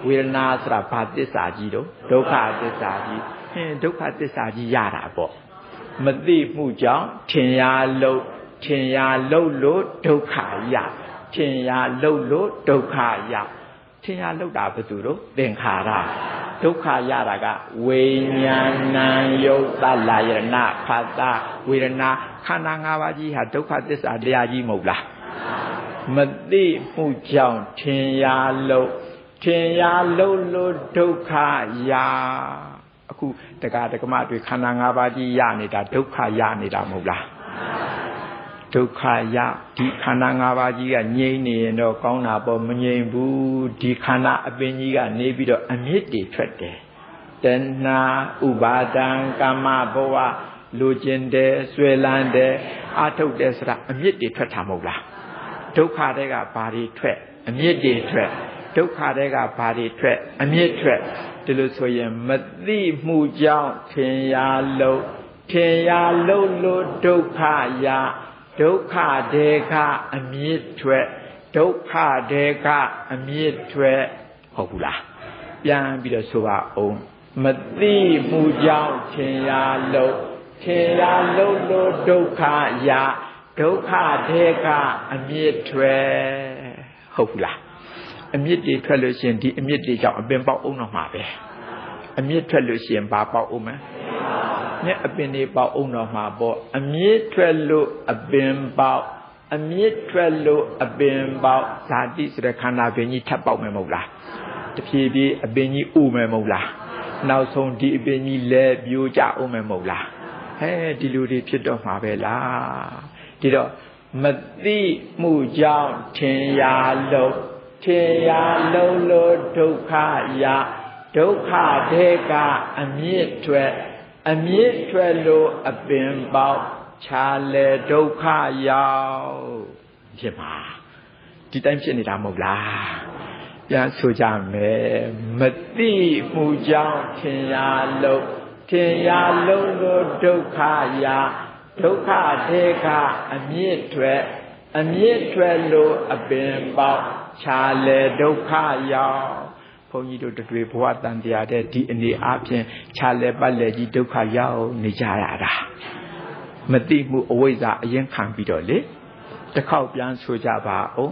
ဝေဒနာဆိုတာဘာသစ္စာကြီးတော့ဒုက္ခသစ္စာကြီးဒုက္ခသစ္စာကြီးရတာပေါ့မသိမှုကြောင့်ထင်ရလုပ်ထင်ရလုပ်လို့ဒုက္ခရထင်ရလုပ်လို့ဒုက္ခရထင်ရလုပ်တာဘယ်သူတော့သင်္ခါရဒုက္ခရတာကဝိညာဏယုတ်တလာယရဏဖာသဝေဒနာခန္ဓာ၅ပါးကြီးဟာဒုက္ခသစ္စာတရားကြီးမဟုတ်လားမသိမှုကြောင့်ထင်ရလို့ထင်ရလို့လို့ဒုက္ခရအခုတက္ကဒကမတွေခန္ဓာ၅ပါးကြီးရနေတာဒုက္ခရနေတာမဟုတ်လားဒုက္ခရဒီခန္ဓာ၅ပါးကြီးကငြိမ့်နေရင်တော့ကောင်းတာပေါ့မငြိမ့်ဘူးဒီခန္ဓာအပင်ကြီးကနေပြီးတော့အမြစ်တွေထွက်တယ်တဏှာဥပါဒံကာမဘဝလူကျင်တယ်ဆွဲလန်းတယ်အာထုတ်တယ်ဆိုတာအမြစ်တွေထွက်တာမဟုတ်လားဒုက္ခတွေကဘာတွေထွက်အမြစ်တွေထွက်ဒုက္ခတွေကဘာတွေထွက်အမြစ်ထွက်ဒီလိုဆိုရင်မသိမှုကြောင့်ထင်ရလို့ထင်ရလို့လို့ဒုက္ခရဒုက္ခတွေကအမြစ်ထွက်ဒုက္ခတွေကအမြစ်ထွက်ဟုတ်ဘူးလားပြန်ပြီးတော့ဆိုပါအောင်မသိမှုကြောင့်ထင်ရလို့ထင်ရလို့လို့ဒုက္ခရဒုက္ခတွေကအမြစ်ထွက်ဟုတ်ဘူးလားအမြစ်တွေထွက်လို့ရှိရင်ဒီအမြစ်တွေကြောင့်အပင်ပေါက်အောင်တော့မှာပဲအမြစ်ထွက်လို့ရှိရင်ဘာပေါက်အောင်မလဲ မျက်အပင်တွေပေါက်အောင်တော့မှာပေါ့အမြင့်ထွက်လို့အပင်ပေါက်အမြင့်ထွက်လို့အပင်ပေါက်ဇာတိဆိုတဲ့ခန္ဓာပင်ကြီးထပ်ပေါက်မယ်မဟုတ်လားတဖြည်းဖြည်းအပင်ကြီးဥမယ်မဟုတ်လားနောက်ဆုံးဒီအပင်ကြီးလဲပြိုကျအောင်မယ်မဟုတ်လားဟဲ့ဒီလူတွေဖြစ်တော့မှာပဲလားဒီတော့မသိမှုကြောင့်ထင်ရာလုံးထင်ရာလုံးလို့ဒုက္ခရာဒုက္ခတွေကအမြင့်ထွက်အမြင့်ထွက်လို့အပင်ပေါက်ခြားလေဒုက္ခရောက်ဖြစ်မှာဒီတိုင်းဖြစ်နေတာမဟုတ်လားပြန်ဆိုကြမယ်မသိမှုကြောင့်ထင်ရာလုံးထင်ရာလုံးလို့ဒုက္ခရာဒုက္ခတွေကအမြင့်ထွက်အမြင့်ထွက်လို့အပင်ပေါက်ခြားလေဒုက္ခရောက်ဘုန်းကြီးတို့တွေဘဝတန်တရားတဲ့ဒီအနေအချင်းခြားလေပတ်လေကြီးဒုက္ခရောက်နေကြရတာမသိမှုအဝိဇ္ဇာအရင်ခံပြီးတော့လေတစ်ခေါက်ပြန်ဆိုကြပါဦး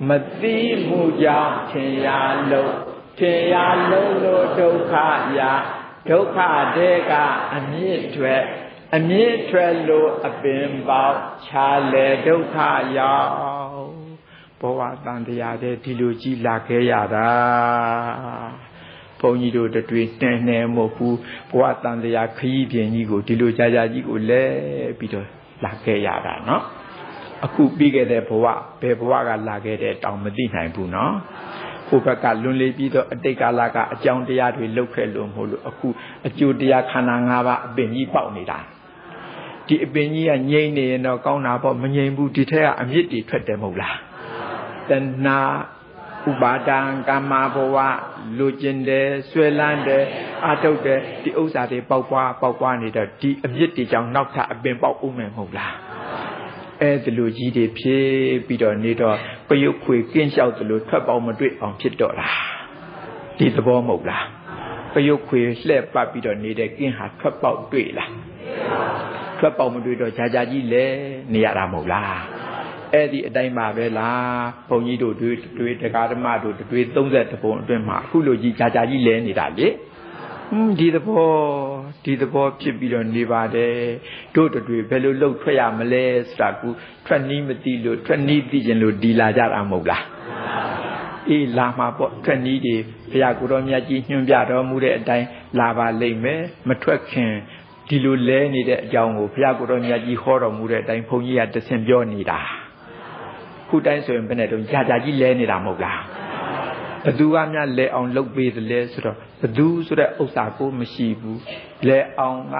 မသိမှုကြောင့်ထင်ရာလုံးထင်ရာလုံးလို့ဒုက္ခရာဒုက္ခတွေကအမြင့်ထွက်အမြင့်ထွက်လို့အပင်ပေါက်ခြားလေဒုက္ခရောက်ဘဝတန်တရားတဲ့ဒီလိုကြီးလာခဲ့ရတာဘုန်းကြီးတို့တွေ့နှဲမဟုတ်ဘူးဘဝတန်တရားခရီးပြင်ကြီးကိုဒီလိုကြာကြာကြီးကိုလဲပြီးတော့လာခဲ့ရတာเนาะအခုပြီးခဲ့တဲ့ဘဝဘယ်ဘဝကလာခဲ့တဲ့တောင်မသိနိုင်ဘူးเนาะဟိုဘက်ကလွန်လေပြီးတော့အတိတ်ကာလကအကြောင်းတရားတွေလုတ်ခဲ့လို့မဟုတ်လို့အခုအကျိုးတရားခန္ဓာ၅ပါးအပင်ကြီးပေါက်နေတာဒီအပင်ကြီးကငြိမ့်နေရင်တော့ကောင်းတာပေါ့မငြိမ့်ဘူးဒီထက်ကအမြင့်တွေထွက်တယ်မဟုတ်လားတဏှာဥပါဒံကာမဘဝလူကျင်တယ်ဆွဲလန်းတယ်အာထုတ်တယ်ဒီဥစ္စာတွေပေါက်ပွားနေတော့ဒီအမြင့်တွေကြောင့်နောက်ထပ်အပင်ပေါက်ဦးမယ်မဟုတ်လားအဲဒီလိုကြီးတွေဖြစ်ပြီးတော့နေတော့ပယုတ်ခွေကင်းလျှောက်သလိုထွက်ပေါက်မတွေ့အောင်ဖြစ်တော့တာဒီသဘောမဟုတ်လားပယုတ်ခွေလှဲ့ပတ်ပြီးတော့နေတဲ့ကင်းဟာထွက်ပေါက်တွေ့လားထွက်ပေါက်မတွေ့တော့ကြာကြာကြီးလဲနေရတာမဟုတ်လားအဲ့ဒီအတိုင်းပါပဲလားဘုန်းကြီးတို့တွေ့တရားဓမ္မတို့တွေ့30ပုံအတွင်းမှာအခုလိုကြီးကြာကြာကြီးလဲနေတာလေဒီသဘောဖြစ်ပြီးတော့နေပါတယ်တို့တွေ့ဘယ်လိုလှုပ်ထွက်ရမလဲဆိုတာကူထွက်နီးမသိလို့ထွက်နီးသိကျင်လို့ဒီလာကြတာမဟုတ်လားအေးလာမှာပေါ့ထွက်နီးတွေဘုရားကိုယ်တော်မြတ်ကြီးညွှန်ပြတော်မူတဲ့အတိုင်းလာပါလိမ့်မယ်မထွက်ခင်ဒီလိုလဲနေတဲ့အကြောင်းကိုဘုရားကိုယ်တော်မြတ်ကြီးဟောတော်မူတဲ့အတိုင်းဘုန်းကြီးကတဆင့်ပြောနေတာခုတိုင်းဆိုရင်ဘယ်နဲ့တော့ကြာကြာကြီးလဲနေတာမဟုတ်လားဘသူကများလဲအောင်လုပ်ပေးတယ်လဲဆိုတော့ဘသူဆိုတဲ့ဥစ္စာကိုမရှိဘူးလဲအောင်က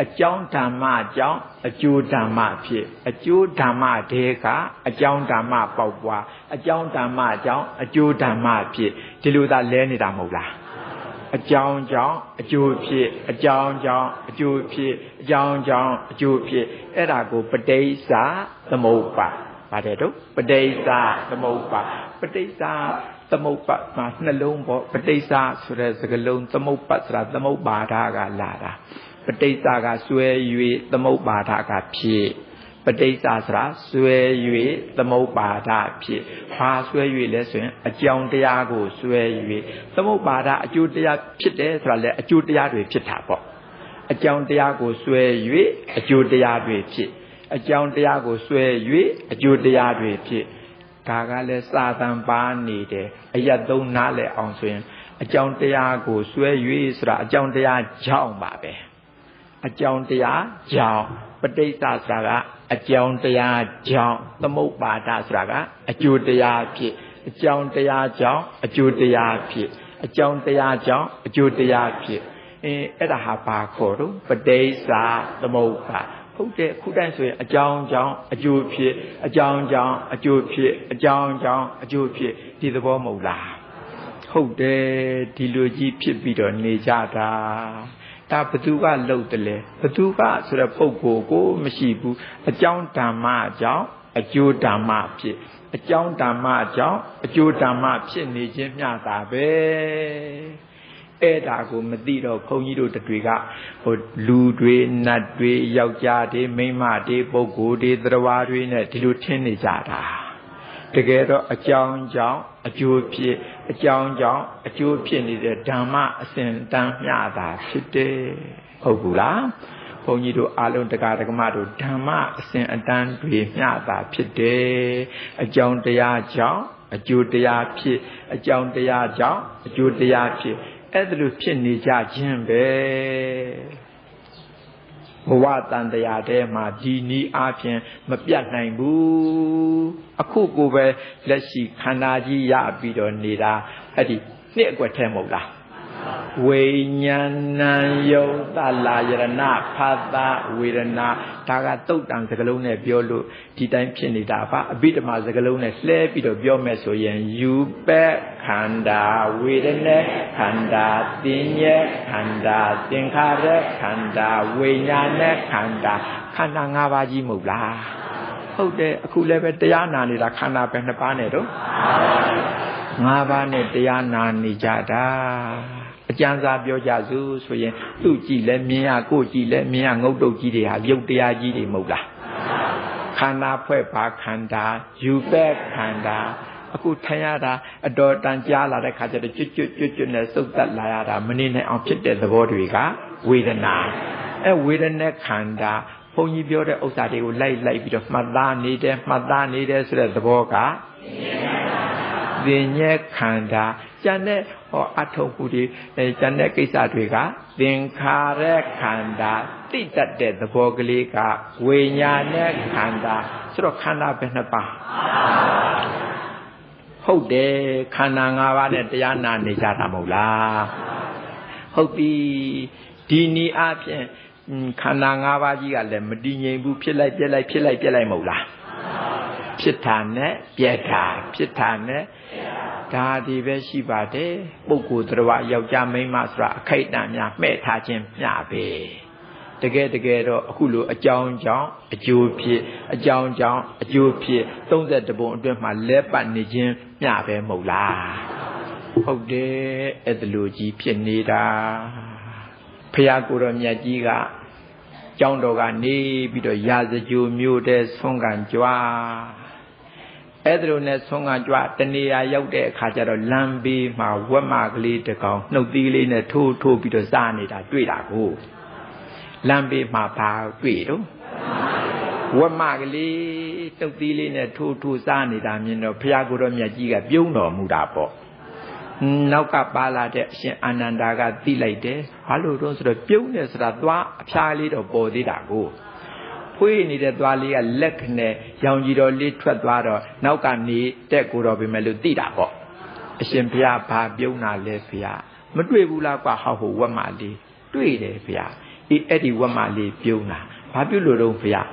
အကြောင်းဓမ္မကြောင့်အကျိုးဓမ္မဖြစ်အကျိုးဓမ္မတွေကအကြောင်းဓမ္မပေါက်ပွားအကြောင်းဓမ္မကြောင့်အကျိုးဓမ္မဖြစ်ဒီလိုသာလဲနေတာမဟုတ်လားအကြောင်းကြောင့်အကျိုးဖြစ်အကြောင်းကြောင့်အကျိုးဖြစ်အကြောင်းကြောင့်အကျိုးဖြစ်အဲ့ဒါကိုပဋိစ္စသမုပ္ပါပါတယ်တော့ပဋိစ္စသမုပ္ပါပဋိစ္စသမုပ္ပါမှာနှလုံးပေါ့ပဋိစ္စဆိုတဲ့စကားလုံးသမုပ္ပါဆိုတာသမုပ္ပါဒကလာတာပဋိစ္စကဆွဲ၍သမုပ္ပါဒကဖြစ်ပဋိစ္စဆိုတာဆွဲ၍သမုပ္ပါဒဖြစ်ဘာဆွဲ၍လဲဆိုရင်အကြောင်းတရားကိုဆွဲ၍သမုပ္ပါဒအကျိုးတရားဖြစ်တယ်ဆိုတာလဲအကျိုးတရားတွေဖြစ်တာပေါ့အကြောင်းတရားကိုဆွဲ၍အကျိုးတရားတွေဖြစ်အကြောင်းတရားကိုဆွဲ၍အကျိုးတရားတွေဖြစ်ဒါကလည်းစာတန်ပါနေတယ်အယတ်သုံးနားလဲအောင်ဆိုရင်အကြောင်းတရားကိုဆွဲ၍ဆိုတာအကြောင်းတရားကြောင့်ပါပဲအကြောင်းတရားကြောင့်ပဋိစ္စဆိုတာကအကြောင်းတရားကြောင့်သမုပ္ပါဒဆိုတာကအကျိုးတရားဖြစ်အကြောင်းတရားကြောင့်အကျိုးတရားဖြစ်အကြောင်းတရားကြောင့်အကျိုးတရားဖြစ်အဲ့ဒါဟာဘာခေါ်တော့ပဋိစ္စသမုပ္ပါဟုတ်တယ်ခုတိုင်းဆိုရင်အကြောင်းကြောင့်အကျိုးဖြစ်အကြောင်းကြောင့်အကျိုးဖြစ်အကြောင်းကြောင့်အကျိုးဖြစ်ဒီသဘောမဟုတ်လားဟုတ်တယ်ဒီလိုကြီးဖြစ်ပြီးတော့နေကြတာဒါဘသူကလှုပ်တယ်လဲဘသူကဆိုတဲ့ပုဂ္ဂိုလ်ကိုမရှိဘူးအကြောင်းဓမ္မကြောင့်အကျိုးဓမ္မဖြစ်အကြောင်းဓမ္မကြောင့်အကျိုးဓမ္မဖြစ်နေခြင်းမျှတာပဲအဲ့ဒါကိုမသိတော့ခွန်ကြီးတို့တွေကဟိုလူတွေနတ်တွေယောက်ျားတွေမိန်းမတွေပုဂ္ဂိုလ်တွေသတ္တဝါတွေနဲ့ဒီလိုထင်နေကြတာတကယ်တော့အကြောင်းကြောင့်အကျိုးဖြစ်အကြောင်းကြောင့်အကျိုးဖြစ်နေတဲ့ဓမ္မအစဉ်တန်မျှတာဖြစ်တယ်ဟုတ်ဘူးလား ဘုန်းကြီးတို့အားလုံးတရားဓမ္မတို့ဓမ္မအစဉ်အတန်းတွေမျှတာဖြစ်တယ်အကြောင်းတရားကြောင့်အကျိုးတရားဖြစ်အကြောင်းတရားကြောင့်အကျိုးတရားဖြစ်အဲ့ဒါလိုဖြစ်နေကြခြင်းပဲဘဝတန်တရားထဲမှာဒီနည်းအားဖြင့်မပြတ်နိုင်ဘူးအခုကိုပဲလက်ရှိခန္ဓာကြီးရပြီးတော့နေတာအဲ့ဒီနှစ်အကွက်ထဲမဟုတ်လားဝိညာဏယုတ်တလာယရဏဖတ်တာဝေဒနာဒါကတုတ်တန်စကလုံးနဲ့ပြောလို့ဒီတိုင်းဖြစ်နေတာပါအဘိဓမ္မာစကလုံးနဲ့လှဲပြီးတော့ပြောမယ်ဆိုရင်ယူပက်ခန္ဓာဝေဒနာခန္ဓာသင်ញေခန္ဓာသင်္ခါရခန္ဓာဝိညာဏခန္ဓာခန္ဓာ၅ပါးကြီးမဟုတ်လားဟုတ်တယ်အခုလည်းပဲတရားနာနေတာခန္ဓာပဲ2ပါးနဲ့တော့၅ပါးနဲ့တရားနာနေကြတာအကျဉ်းစားပြောကြစို့ဆိုရင်သူ့ကြည့်လဲမြင်ရကိုကြည့်လဲမြင်ရငုတ်တုတ်ကြီးတွေဟာရုပ်တရားကြီးတွေမဟုတ်လားခန္ဓာဖွဲ့ပါခန္ဓာယူပဲခန္ဓာအခုထိုင်ရတာအတော်တန်ကြားလာတဲ့ခါကျတော့ကျွတ်နဲ့စုပ်သက်လာရတာမနေနိုင်အောင်ဖြစ်တဲ့သဘောတွေကဝေဒနာဝေဒနာခန္ဓာဘုန်းကြီးပြောတဲ့ဥစ္စာတွေကိုလိုက်ပြီးတော့မှတ်သားနေတယ်ဆိုတဲ့သဘောကသင်ញေခန္ဓာကျန်တဲ့အထုံမှုတွေကျန်တဲ့ကိစ္စတွေကသင်္ခါရခန္ဓာသိတတ်တဲ့သဘောကလေးကဝိညာဏခန္ဓာဆိုတော့ခန္ဓာပဲ2ပါးဟုတ်တယ်ခန္ဓာ5ပါးနဲ့တရားနာနေကြတာမဟုတ်လားဟုတ်ပြီဒီနည်းအားဖြင့်ခန္ဓာ5ပါးကြီးကလည်းမတည်ငြိမ်ဘူးဖြစ်လိုက်ပြက်လိုက်မဟုတ်လားဖြစ်တာနဲ့ပြက်တာဖြစ်တာနဲ့ဒါဒီပဲရှိပါတယ်ပုဂ္ဂိုလ်တရားယောက်ျားမိန်းမဆိုတာအခိုက်အတန့်များမှဲ့ထားခြင်းမျှပဲတကယ်တော့အခုလိုအကြောင်းကြောင့်အကျိုးဖြစ်အကြောင်းကြောင့်အကျိုးဖြစ်32ပုံအတွင်းမှာလဲပတ်နေခြင်းမျှပဲမဟုတ်လားဟုတ်တယ်အဲ့ဒါလိုကြီးဖြစ်နေတာဖရာကိုယ်တော်မြတ်ကြီးကကျောင်းတော်ကနေပြီးတော့ရာဇဂျိုမျိုးတဲ့ဆုံးကံကြွားအဲ့ဒါလိုနဲ့ဆုံးကံကြွားတနေရာရောက်တဲ့အခါကျတော့လမ်းဘေးမှာဝက်မကလေးတစ်ကောင်နှုတ်သီးလေးနဲ့ထိုးပြီးတော့စားနေတာတွေ့တာကိုလမ်းဘေးမှာဘာတွေ့တော့ဝက်မကလေးနှုတ်သီးလေးနဲ့ထိုးစားနေတာမြင်တော့ဘုရားကိုယ်တော်မြတ်ကြီးကပြုံးတော်မူတာပေါ့နောက်ကပါလာတဲ့အရှင်အာနန္ဒာကသိလိုက်တယ်ဘာလို့တော့ဆိုတော့ပြုံးတယ်ဆိုတာသွားအဖျားလေးတော့ပေါ်သေးတာကိုဖွေးနေတဲ့သွားလေးကလက်ခနဲ့ရောင်ကြီးတော်လေးထွက်သွားတော့နောက်ကနေတက်ကိုတော့ပြီမဲ့လို့သိတာပေါ့အရှင်ဘုရားဘာပြုံးတာလဲဘုရားမတွေ့ဘူးလားကွာဟောဝက်မလေးတွေ့တယ်ဘုရားအဲ့ဒီဝက်မလေးပြုံးတာဘာပြုလို့တော့ဘုရား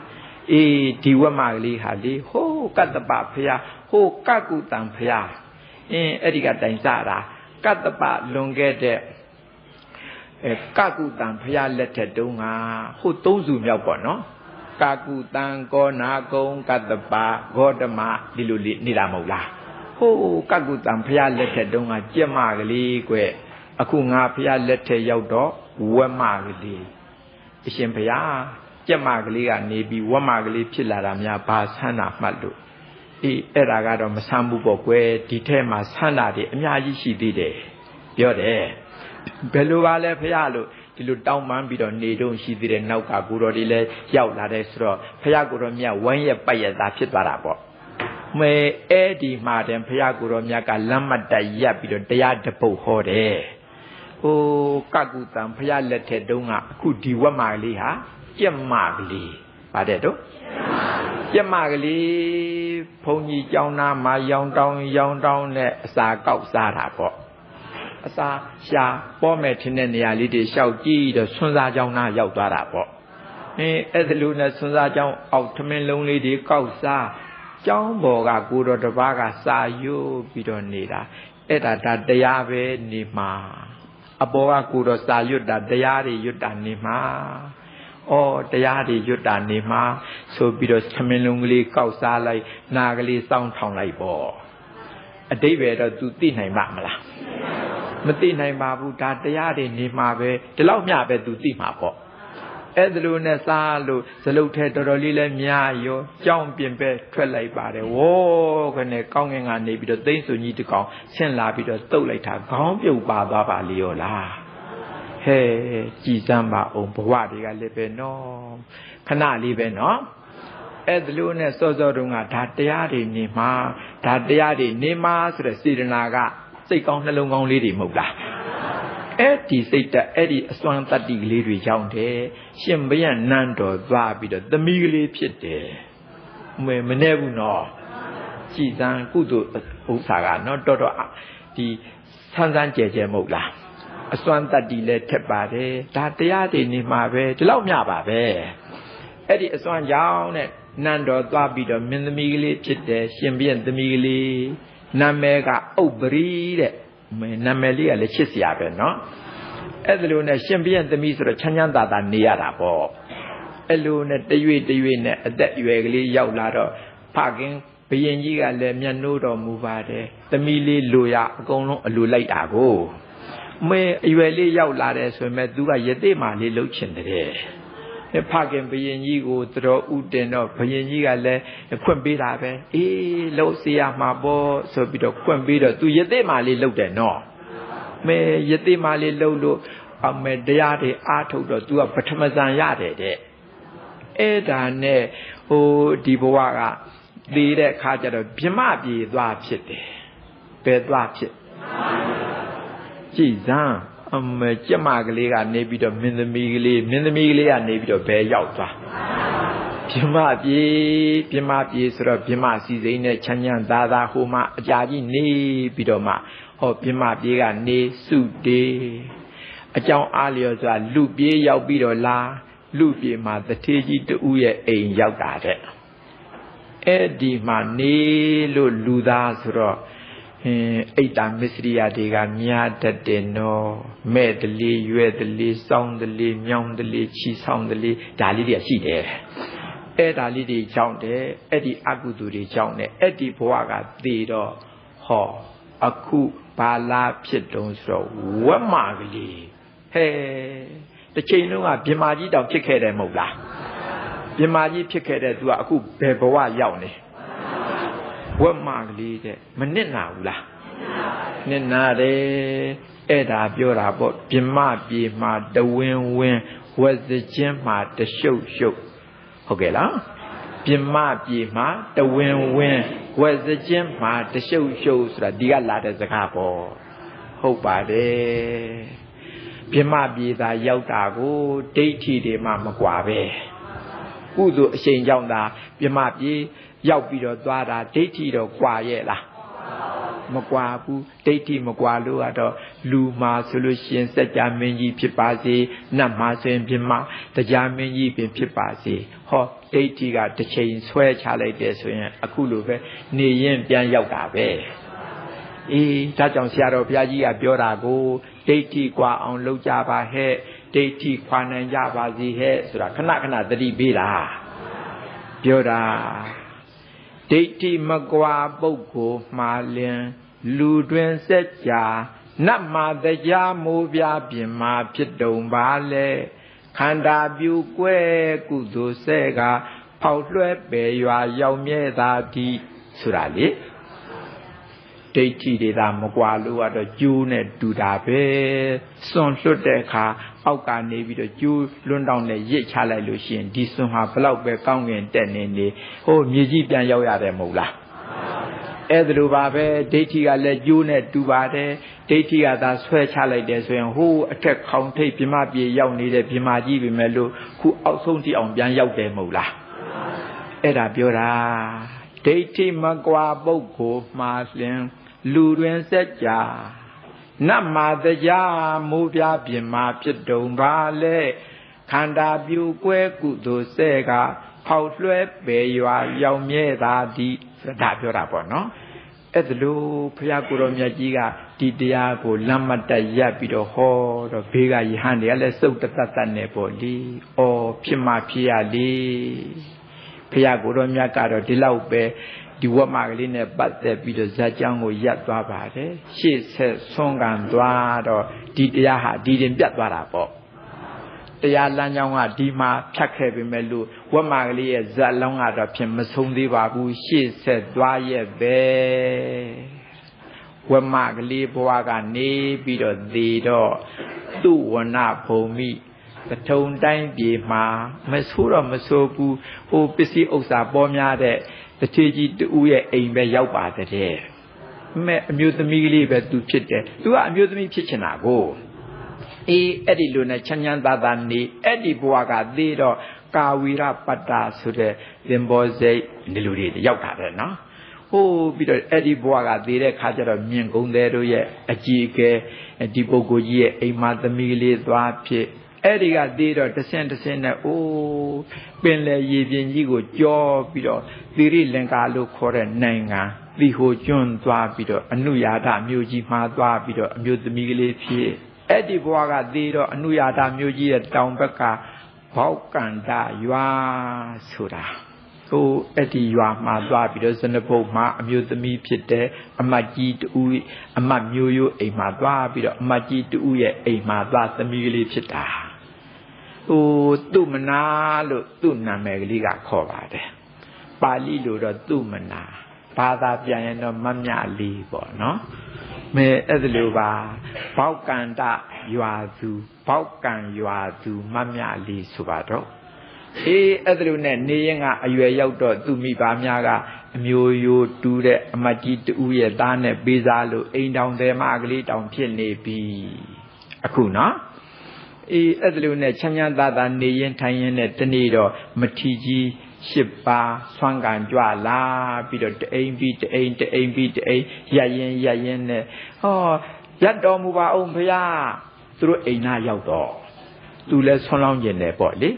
ဒီဝက်မလေးဟာလေဟိုးကတ္တပဘုရားဟိုးကကုတံဘုရားအဲ့ဒီကတိုင်စတာကတ္တပလွန်ခဲ့တဲ့ကကုတံဘုရားလက်ထက်တုန်းကဟို3စုမြောက်ပေါ့နော်ကကုတံကောနာကုံကတ္တပဂေါတမဒီလိုနေတာမဟုတ်လားဟိုကကုတံဘုရားလက်ထက်တုန်းကကြက်မကလေးကွအခုငါဘုရားလက်ထက်ရောက်တော့ဝက်မကလေးအရှင်ဘုရားကြက်မကလေးကနေပြီးဝက်မကလေးဖြစ်လာတာများဘာဆန်းတာမှတ်လို့အဲ့ဒါကတော့မဆမ်းဘူးပေါ့ကွယ်ဒီထဲမှာဆန်းတာတွေအများကြီးရှိသေးတယ်ပြောတယ်ဘယ်လိုပါလဲဖရာလို့ဒီလိုတောင်းပန်ပြီးတော့နေတော့ရှိသေးတယ်နောက်ကကိုတော်တွေလည်းရောက်လာတဲ့ဆိုတော့ဖရာကိုတော်မြတ်ဝမ်းရက်ပတ်ရက်သားဖြစ်သွားတာပေါ့မဲအဲ့ဒီမှာတင်ဖရာကိုတော်မြတ်ကလမ်းမတက်ရက်ပြီးတော့တရားတပုတ်ဟောတယ်ဟိုကကုတံဖရာလက်ထက်တုန်းကအခုဒီဝက်မကလေးဟာကြက်မကလေးပါတယ်တော့ကြက်မကလေးဘုန်းကြီးကျောင်းသားမှာရောင်တောင်းနဲ့အစာကောက်စားတာပေါ့အစာရှာပေါ်မဲ့ထင်းတဲ့နေရာလေးတွေလျှောက်ကြည့်တော့ဆွမ်းစားကျောင်းသားရောက်သွားတာပေါ့အဲ့ဒါလိုနဲ့ဆွမ်းစားကျောင်းအောက်ထမင်းလုံးလေးတွေကောက်စားကျောင်းပေါ်ကကိုတော်တစ်ပါးကစာရွတ်ပြီးတော့နေတာအဲ့ဒါတရားပဲနေမှာအပေါ်ကကိုတော်စာရွတ်တာတရားတွေရွတ်တာနေမှာတရားတွေရွတ်တာနေမှာဆိုပြီးတော့သမင်းလုံးကလေးကောက်စားလိုက်နာကလေးစောင်းထောင်လိုက်ပေါ့အတိတ်ပဲတော့ तू သိနိုင်ပါမလားမသိနိုင်ပါဘူးဒါတရားတွေနေမှာပဲဒီလောက်မျှပဲ तू သိမှာပေါ့အဲ့ဒါလိုနဲ့စားလို့ဇလုတ်ထဲတော်တော်လေးလဲများရောကြောင်းပြင်ပဲထွက်လိုက်ပါတယ်ဝေါခနဲ့ကောင်းငင်ကနေပြီးတော့သိန်းစုံကြီးတကောင်ဆင့်လာပြီးတော့တုတ်လိုက်တာခေါင်းပြုတ်ပါသွားပါလေရောလား ကြည်စမ်းပါအောင်ဘဝတွေကလည်းပဲနော်ခဏလေးပဲနော်အဲ့ဒါလို့နဲ့စောစောတုန်းကဒါတရားတွေနေမှာဒါတရားတွေနေမှာဆိုတဲ့စေတနာကစိတ်ကောင်းနှလုံးကောင်းလေးတွေမဟုတ်လားအဲ့ဒီစိတ်တက်အဲ့ဒီအစွမ်းတတ္တိကလေးတွေကြောင့်တယ်ရှင်ဘုရားနန်းတော်သွားပြီးတော့သမီးကလေးဖြစ်တယ်မနဲ့ဘူးနော်ကြည်စမ်းကုသိုလ်ဥစ္စာကနော်တော်တော်ဒီဆန်းဆန်းကြဲကြဲမဟုတ်လားအစွမ်းတတ္တိလည်းထက်ပါတယ်ဒါတရားတွေနေမှာပဲဒီလောက်မျှပါပဲအဲ့ဒီအစွမ်းကြောင့်နဲ့နန်းတော်သွားပြီးတော့မင်းသမီးကလေးဖြစ်တယ်ရှင်ဘုရင်သမီးကလေးနာမည်ကဥပ္ပရိတဲ့နာမည်လေးကလည်းချစ်စရာပဲနော်အဲ့ဒါလိုနဲ့ရှင်ဘုရင်သမီးဆိုတော့ချမ်းချမ်းသာသာနေရတာပေါ့အဲ့လိုနဲ့တရွေ့နဲ့အသက်အရွယ်ကလေးရောက်လာတော့ဖခင်ဘုရင်ကြီးကလည်းမျက်နှိုးတော်မူပါတယ်သမီးလေးလိုရအကုန်လုံးအလိုလိုက်တာကိုမေအရွယ်လေးရောက်လာတယ်ဆိုရင်သူကယသိမာလေးလှုပ်ချင်တယ်ဖခင်ဘုရင်ကြီးကိုတော်ဥတင်တော့ဘုရင်ကြီးကလည်းခွင့်ပေးတာပဲအေးလှုပ်စီရမှာပေါ့ဆိုပြီးတော့ခွင့်ပေးတော့သူယသိမာလေးလှုပ်တယ်နော်မေယသိမာလေးလှုပ်လို့အမေတရားတွေအားထုတ်တော့သူကပထမဇန်ရတယ်တဲ့အဲ့ဒါနဲ့ဒီဘဝကသေးတဲ့အခါကျတော့ဗြဟ္မပြေသွားဖြစ်တယ်ဘယ်သွားဖြစ်ကြည်စမ်းအမေကျမကလေးကနေပြီးတော့မင်းသမီးကလေးကနေပြီးတော့ဘယ်ရောက်သွားဗြဟ္မပြေဆိုတော့ဗြဟ္မစီစိမ့်နဲ့ချမ်းချမ်းသာသာဟိုမှာအကြာကြီးနေပြီးတော့မှဗြဟ္မပြေကနေစုတေအကြောင်းအားလျော်စွာလူပြေရောက်ပြီးတော့လာလူပြေမှာတထေးကြီးတူရဲ့အိမ်ရောက်တာတဲ့အဲ့ဒီမှာနေလို့လူသားဆိုတော့အိတ်တာမစ္စရိယတွေကမြားတတ်တယ်နော်မဲ့တလေးရွဲ့တလေးစောင်းတလေးမြောင်းတလေးချီဆောင်တလေးဒါလေးတွေရှိတယ်အဲ့ဒါလေးတွေကြောင့်တယ်အဲ့ဒီအကုသိုလ်တွေကြောင့်တယ်အဲ့ဒီဘဝကသေတော့အခုဘာလာဖြစ်တုံးဆိုတော့ဝက်မာကလေးတစ်ချိန်လုံးကဗြဟ္မာကြီးတောင်ဖြစ်ခဲ့တယ်မဟုတ်လားဗြဟ္မာကြီးဖြစ်ခဲ့တဲ့သူကအခုဘယ်ဘဝရောက်နေဝက်မာကလေးတဲ့မနစ်နာဘူးလားနစ်နာတယ်အဲ့ဒါပြောတာပေါ့ဗြဟ္မပြေမှာတဝင်းဝင်းဝက်စချင်းမှာတရှုပ်ရှုပ်ဟုတ်ကဲ့လားဗြဟ္မပြေမှာတဝင်းဝင်းဝက်စချင်းမှာတရှုပ်ရှုပ်ဆိုတာဒီကလာတဲ့စကားပေါ့ဟုတ်ပါတယ်ဗြဟ္မပြေသာရောက်တာကိုဒိဋ္ဌိတွေမှမကွာပဲကုသိုလ်အရှိန်ကြောင့်သာဗြဟ္မပြေရောက်ပြီးတော့သွားတာဒိဋ္ဌိတော့ကွာရဲ့လားမကွာဘူးဒိဋ္ဌိမကွာလို့ကတော့လူမှာဆိုလို့ရှိရင်စัจ जा မင်းကြီးဖြစ်ပါစေနတ်မှာဆိုရင်ဗြဟ္မတရားမင်းကြီးပင်ဖြစ်ပါစေဒိဋ္ဌိကတစ်ချိန်ဆွဲချလိုက်တယ်ဆိုရင်အခုလိုပဲနေရင်ပြန်ရောက်တာပဲဒါကြောင့်ဆရာတော်ဘုရားကြီးကပြောတာကိုဒိဋ္ဌိကွာအောင်လုပ်ကြပါဟဲ့ဒိဋ္ဌိခွာနိုင်ကြပါစေဟဲ့ဆိုတာခဏခဏသတိပေးတာပြောတာဒိဋ္ဌိမကွာပုဂ္ဂိုလ်မှာလင်လူတွင်စัจ जा နတ်မှာတရားမိုးပြပြင်မှာဖြစ်တုံပါလေခန္ဓာပြူကွဲကုသိုလ်ဆဲကဖောက်လွှဲပယ်ရွာရောက်မြဲသာတိဆိုတာလေဒိဋ္ဌိတွေသာမကွာလို့ကတော့ကျိုးနဲ့တူတာပဲစွန့်လွတ်တဲ့အခါအောက်ကနေပြီးတော့ကျိုးလွန်းတောင်းနဲ့ရစ်ချလိုက်လို့ရှိရင်ဒီစွန့်ဟာဘလောက်ပဲကောင်းငင်တက်နေမြေကြီးပြန်ရောက်ရတယ်မဟုတ်လားအဲ့ဒါလိုပါပဲဒိဋ္ဌိကလည်းကျိုးနဲ့တူပါတယ်ဒိဋ္ဌိကသာဆွဲချလိုက်တယ်ဆိုရင်အထက်ခေါင်ထိပ်ဗြဟ္မပြေရောက်နေတဲ့ဗြဟ္မာကြီးပဲမဲ့လို့ခုအောက်ဆုံးထိအောင်ပြန်ရောက်တယ်မဟုတ်လားအဲ့ဒါပြောတာဒိဋ္ဌိမကွာပုဂ္ဂိုလ်မှာလင်လူတွင်စัจ जा နတ်မှာတရားမိုးပြပြင်မှာဖြစ်တုံပါလေခန္ဓာပြူကွဲကုသိုလ်ဆဲကဖောက်လွှဲပယ်ရွာရောက်မြဲသာဒီဒါပြောတာပေါ့နော်အဲ့ဒါလို့ဘုရားကိုယ်တော်မြတ်ကြီးကဒီတရားကိုလမ်းမတက်ရပ်ပြီးတော့ဟောတော့ဘေးကယဟန်တွေကလည်းစုတ်တတ်နေပေါ့လေဖြစ်မှဖြစ်ရလေဘုရားကိုယ်တော်မြတ်ကတော့ဒီလောက်ပဲဒီဝတ်မကလေးနဲ့ပတ်သက်ပြီးတော့ဇာတ်ကြောင်းကိုရပ်သွားပါတယ်ရှေ့ဆက်ဆုံးကံသွားတော့ဒီတရားဟာဒီတင်ပြတ်သွားတာပေါ့တရားလမ်းကြောင်းကဒီမှာဖြတ်ခဲ့ပြီမဲ့လို့ဝတ်မကလေးရဲ့ဇာတ်လောင်းကတော့ဖြင့်မဆုံးသေးပါဘူးရှေ့ဆက်သွားရဲ့ပဲဝတ်မကလေးဘဝကနေပြီးတော့သေတော့ သူဝနာဘုံမိကထုံတိုင်းပြေမှာမဆိုးတော့မဆိုးဘူးဟိုပစ္စည်းဥစ္စာပေါ်များတဲ့တထေကြီးတူရဲ့အိမ်ပဲရောက်ပါတဲ့မဲ့အမျိုးသမီးကလေးပဲသူဖြစ်တယ်သူကအမျိုးသမီးဖြစ်ချင်တာကိုအေးအဲ့ဒီလိုနဲ့ချမ်းချမ်းသာသာနေအဲ့ဒီဘဝကသေးတော့ကာဝီရပတ္တာဆိုတဲ့သင်္ဘောစိတ်ဒီလိုတွေရောက်တာတဲ့နော်ဟိုပြီးတော့အဲ့ဒီဘဝကသေးတဲ့ခါကျတော့မြင့်ကုန်းသေးတို့ရဲ့အကြီးအကဲဒီပုဂ္ဂိုလ်ကြီးရဲ့အိမ်မသမီးကလေးသွားဖြစ်အဲ့ဒီကသေးတော့တဆင့်နဲ့အိုးပင်လေရေပြင်ကြီးကိုကြောပြီးတော့သီရိလင်္ကာလို့ခေါ်တဲ့နိုင်ငံသီဟိုကျွန်းသွားပြီးတော့အနုယာဒမြို့ကြီးမှာသွားပြီးတော့အမျိုးသမီးကလေးဖြစ်အဲ့ဒီဘဝကသေးတော့အနုယာဒမြို့ကြီးရဲ့တောင်ဘက်ကဘောက်ကန်တာရွာဆိုတာဟိုအဲ့ဒီရွာမှာသွားပြီးတော့ဇနဘုတ်မှာအမျိုးသမီးဖြစ်တဲ့အမတ်ကြီးတူအမတ်မျိုးရိုးအိမ်မှာသွားပြီးတော့အမတ်ကြီးတူရဲ့အိမ်မှာသွားသမီးကလေးဖြစ်တာဟိုသူမနာလို့သူ့နာမည်ကလေးကခေါ်ပါတယ်ပါဠိလိုတော့သူမနာဘာသာပြန်ရင်တော့မမြလေးပေါ့နော်မဲအဲ့ဒါလိုပါဘောက်ကန်တရွာသူဘောက်ကန်ရွာသူမမြလေးဆိုပါတော့အေးအဲ့ဒါလိုနဲ့နေရင်ကအရွယ်ရောက်တော့သူမိဘများကအမျိုးရိုးတူးတဲ့အမတ်ကြီးတူရဲ့သားနဲ့ပေးစားလို့အိမ်တောင်တယ်မကလေးတောင်ဖြစ်နေပြီအခုနော်အေးအဲ့ဒါလိုနဲ့ချမ်းချမ်းသာသာနေရင်ထိုင်ရင်နဲ့တနေ့တော့မထီကြီး8ပါးဆွမ်းကန်ကြွလာပြီးတော့တအိမ်ပြီးတအိမ်ရက်ရင်နဲ့ဟောရက်တော်မူပါအောင်ဖေဟာသူတို့အိမ်နာရောက်တော့သူလဲဆွမ်းလောင်းကျင်တယ်ပေါ့လေ